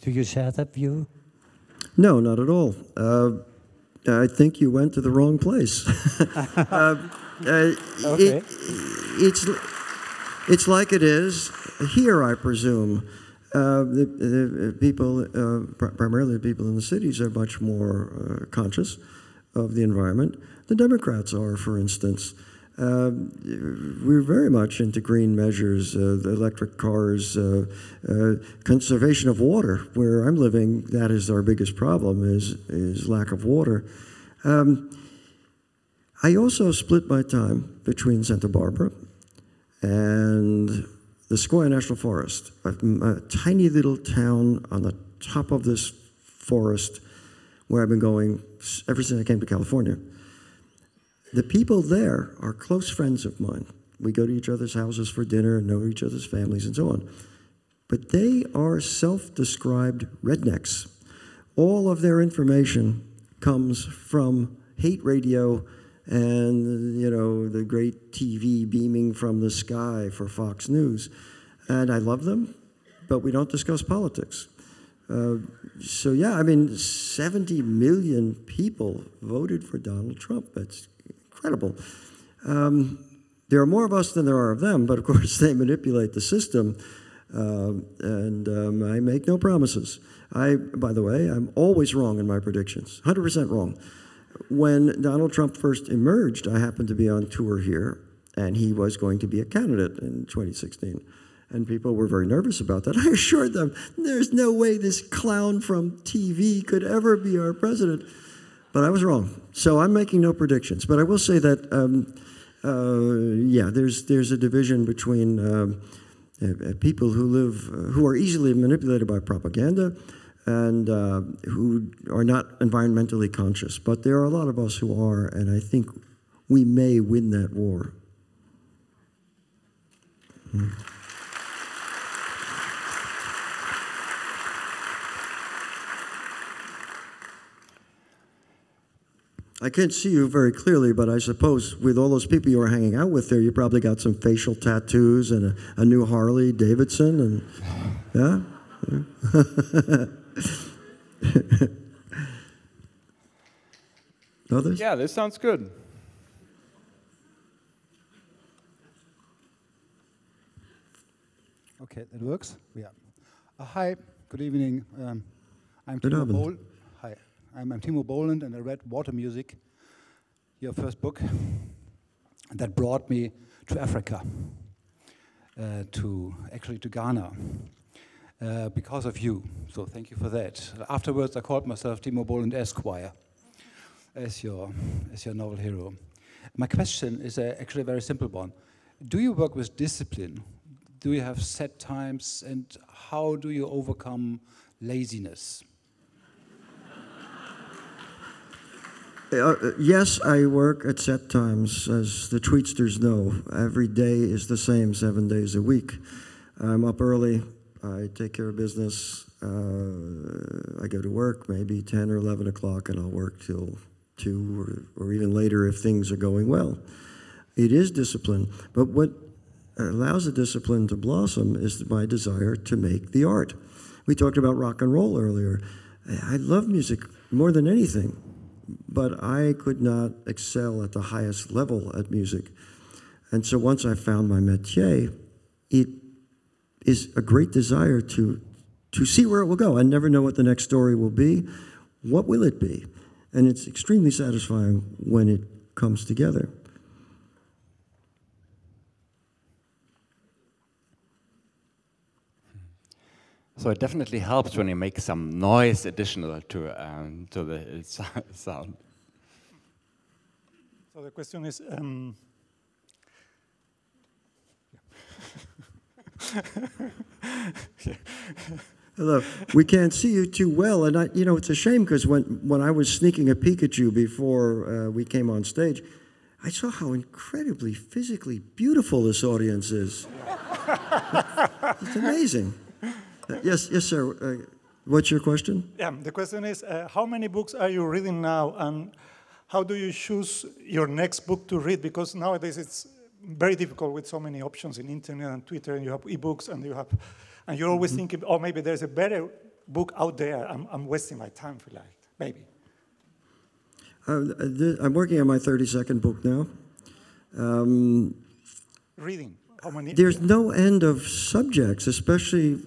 Do you share that view? No, not at all. I think you went to the wrong place. Okay. It's like it is here, I presume. The people, primarily the people in the cities, are much more conscious of the environment. The Democrats are, for instance. We're very much into green measures, the electric cars, conservation of water. Where I'm living, that is our biggest problem, is lack of water. I also split my time between Santa Barbara and the Sequoia National Forest, a tiny little town on the top of this forest where I've been going ever since I came to California. The people there are close friends of mine. We go to each other's houses for dinner and know each other's families and so on. But they are self-described rednecks. All of their information comes from hate radio and, you know, the great TV beaming from the sky for Fox News. And I love them, but we don't discuss politics. So yeah, I mean, 70 million people voted for Donald Trump. That's incredible. There are more of us than there are of them, but of course they manipulate the system, and I make no promises. By the way, I'm always wrong in my predictions, 100% wrong. When Donald Trump first emerged, I happened to be on tour here, and he was going to be a candidate in 2016. And people were very nervous about that. I assured them, there's no way this clown from TV could ever be our president. But I was wrong. So I'm making no predictions. But I will say that, yeah, there's a division between people who are easily manipulated by propaganda and who are not environmentally conscious. But there are a lot of us who are, and I think we may win that war. I can't see you very clearly, but I suppose with all those people you were hanging out with there, you probably got some facial tattoos and a new Harley Davidson, and yeah? Others? Yeah, this sounds good. Okay, that works. Yeah. Hi, good evening. I'm Good Timo Abend. Boyle. Hi, I'm Timo Boland, and I read Water Music, your first book, and that brought me to Africa, to Ghana, because of you. So thank you for that. Afterwards, I called myself Timo Boland Esquire, as your novel hero. My question is actually a very simple one. Do you work with discipline? Do you have set times, and how do you overcome laziness? Yes, I work at set times, as the tweetsters know. Every day is the same 7 days a week. I'm up early, I take care of business, I go to work maybe 10 or 11 o'clock, and I'll work till 2 or even later if things are going well. It is discipline, but what allows the discipline to blossom is my desire to make the art. We talked about rock and roll earlier. I love music more than anything, but I could not excel at the highest level at music. And so once I found my métier, it is a great desire to see where it will go. I never know what the next story will be. What will it be? And it's extremely satisfying when it comes together. So it definitely helps when you make some noise additional to the sound. So the question is, Hello. We can't see you too well, and it's a shame because when I was sneaking a peek at you before we came on stage, I saw how incredibly physically beautiful this audience is. It's amazing. Yes, sir. What's your question? yeah, the question is, how many books are you reading now, and how do you choose your next book to read? Because nowadays it's very difficult with so many options in internet and Twitter, and you have ebooks, and you're always thinking, oh, maybe there's a better book out there. I'm wasting my time for that, maybe. I'm working on my 32nd book now. Reading, how many? There's no end of subjects, especially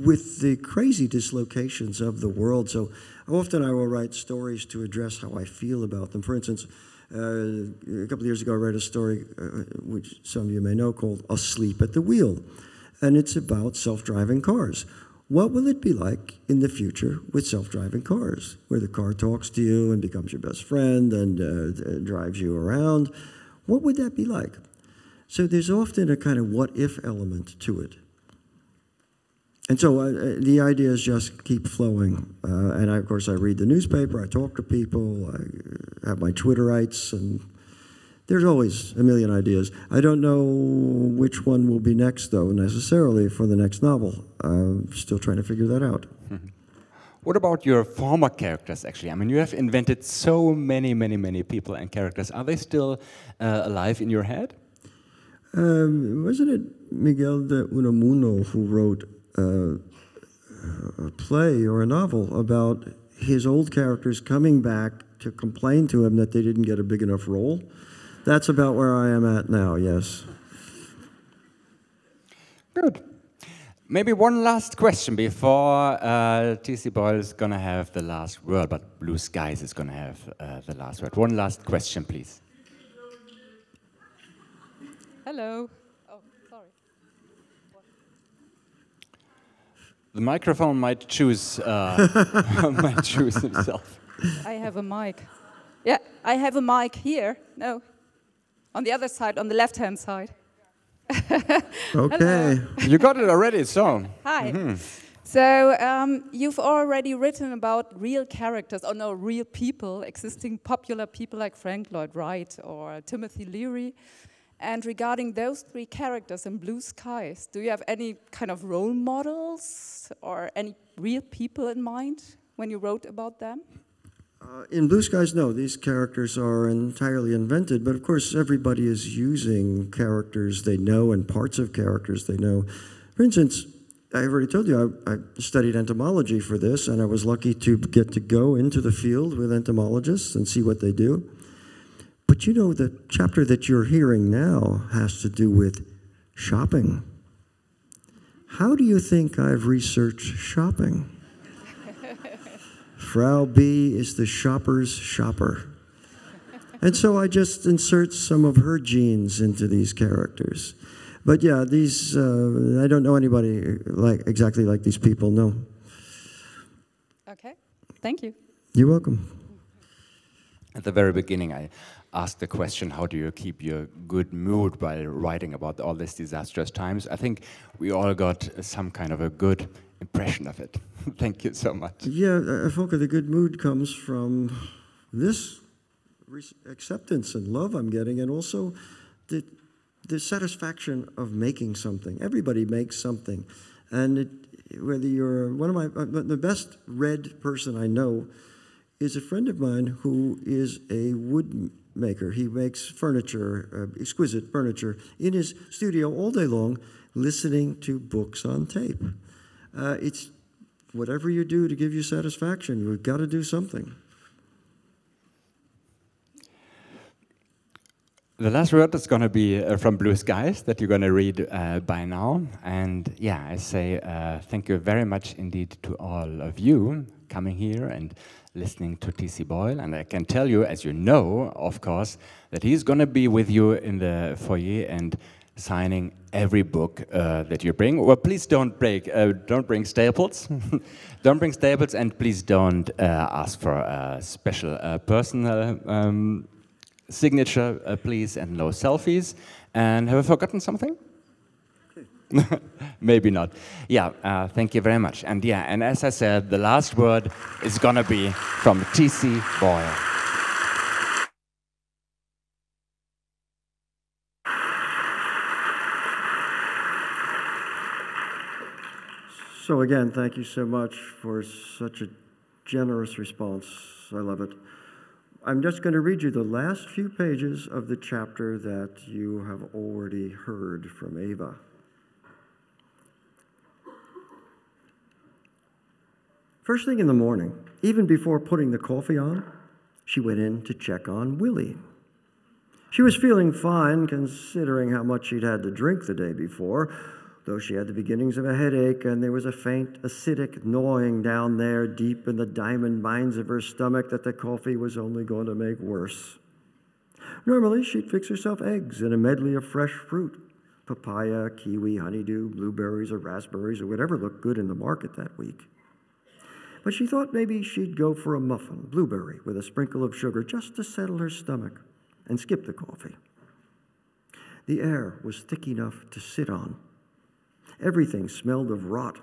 with the crazy dislocations of the world. So often I will write stories to address how I feel about them. For instance, a couple of years ago I read a story, which some of you may know, called Asleep at the Wheel. And it's about self-driving cars. What will it be like in the future with self-driving cars, where the car talks to you and becomes your best friend and drives you around? What would that be like? So there's often a kind of what-if element to it. And so the idea is just keep flowing. And of course, I read the newspaper, I talk to people, I have my Twitterites, and there's always a million ideas. I don't know which one will be next, though, necessarily for the next novel. I'm still trying to figure that out. What about your former characters, actually? I mean, you have invented so many people and characters. Are they still alive in your head? Wasn't it Miguel de Unamuno who wrote a play or a novel about his old characters coming back to complain to him that they didn't get a big enough role? That's about where I am at now, yes. Good. Maybe one last question before T.C. Boyle is going to have the last word, but Blue Skies is going to have the last word. One last question, please. Hello. Oh, sorry. The microphone might choose himself. I have a mic. Yeah, I have a mic here. No, on the other side, on the left-hand side. Okay. You got it already, so. Hi. So you've already written about real characters, or no, real people, existing popular people like Frank Lloyd Wright or Timothy Leary. And regarding those three characters in Blue Skies, do you have any kind of role models or any real people in mind when you wrote about them? In Blue Skies, no, these characters are entirely invented, but of course everybody is using characters they know and parts of characters they know. For instance, I already told you I studied entomology for this, and I was lucky to get to go into the field with entomologists and see what they do. But you know, the chapter that you're hearing now has to do with shopping. How do you think I've researched shopping? Frau B is the shopper's shopper. And so I just insert some of her genes into these characters. But yeah, these, I don't know anybody exactly like these people, no. Okay, thank you. You're welcome. At the very beginning, I asked the question, how do you keep your good mood while writing about all these disastrous times? I think we all got some kind of a good impression of it. Thank you so much. Yeah, Volker, the good mood comes from this acceptance and love I'm getting, and also the satisfaction of making something. Everybody makes something. And whether you're the best read person I know is a friend of mine who is a wood maker. He makes furniture, exquisite furniture, in his studio all day long, listening to books on tape. It's whatever you do to give you satisfaction, you've got to do something. The last word is going to be from Blue Skies that you're going to read by now. And yeah, I say thank you very much indeed to all of you coming here and listening to T.C. Boyle. And I can tell you, as you know, of course, that he's going to be with you in the foyer and signing every book that you bring. Well, please don't bring staples. Don't bring staples, and please don't ask for a special personal signature, please, and no selfies. And have I forgotten something? Maybe not. Yeah, thank you very much. And yeah, and as I said, the last word is gonna be from T.C. Boyle. So again, thank you so much for such a generous response. I love it. I'm just going to read you the last few pages of the chapter that you have already heard from Eva. First thing in the morning, even before putting the coffee on, she went in to check on Willie. She was feeling fine considering how much she'd had to drink the day before, though she had the beginnings of a headache and there was a faint acidic gnawing down there deep in the diamond mines of her stomach that the coffee was only going to make worse. Normally, she'd fix herself eggs and a medley of fresh fruit, papaya, kiwi, honeydew, blueberries, or raspberries, or whatever looked good in the market that week. But she thought maybe she'd go for a muffin, blueberry, with a sprinkle of sugar just to settle her stomach and skip the coffee. The air was thick enough to sit on. Everything smelled of rot.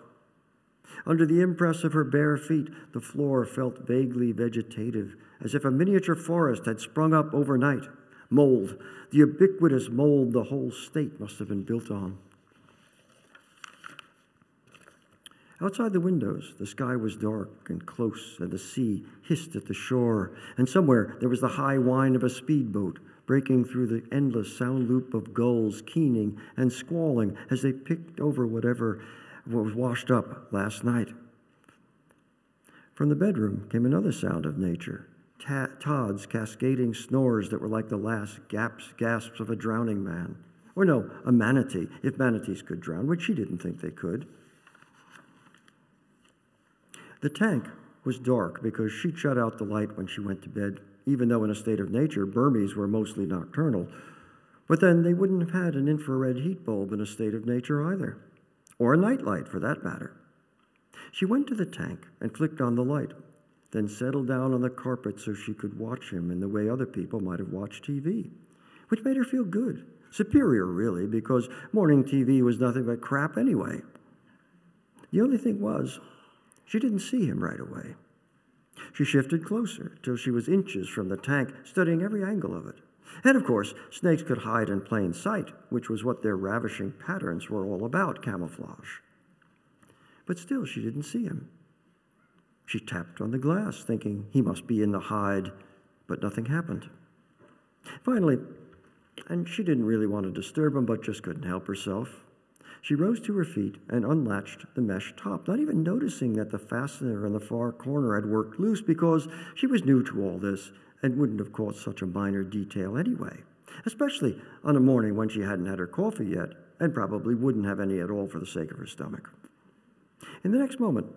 Under the impress of her bare feet, the floor felt vaguely vegetative, as if a miniature forest had sprung up overnight. Mold, the ubiquitous mold the whole state must have been built on. Outside the windows, the sky was dark and close, and the sea hissed at the shore, and somewhere there was the high whine of a speedboat, breaking through the endless sound loop of gulls keening and squalling as they picked over whatever was washed up last night. From the bedroom came another sound of nature, Todd's cascading snores that were like the last gasps of a drowning man. Or no, a manatee, if manatees could drown, which she didn't think they could. The tank was dark because she'd shut out the light when she went to bed, even though in a state of nature, Burmese were mostly nocturnal. But then they wouldn't have had an infrared heat bulb in a state of nature either, or a nightlight for that matter. She went to the tank and clicked on the light, then settled down on the carpet so she could watch him in the way other people might have watched TV, which made her feel good. Superior, really, because morning TV was nothing but crap anyway. The only thing was, she didn't see him right away. She shifted closer till she was inches from the tank, studying every angle of it. And of course, snakes could hide in plain sight, which was what their ravishing patterns were all about, camouflage. But still, she didn't see him. She tapped on the glass, thinking he must be in the hide, but nothing happened. Finally, and she didn't really want to disturb him, but just couldn't help herself, she rose to her feet and unlatched the mesh top, not even noticing that the fastener in the far corner had worked loose, because she was new to all this and wouldn't have caught such a minor detail anyway, especially on a morning when she hadn't had her coffee yet and probably wouldn't have any at all for the sake of her stomach. In the next moment,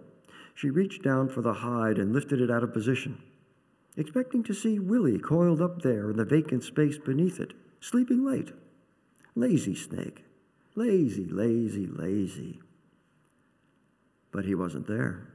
she reached down for the hide and lifted it out of position, expecting to see Willie coiled up there in the vacant space beneath it, sleeping late. Lazy snake. Lazy, lazy, lazy. But he wasn't there.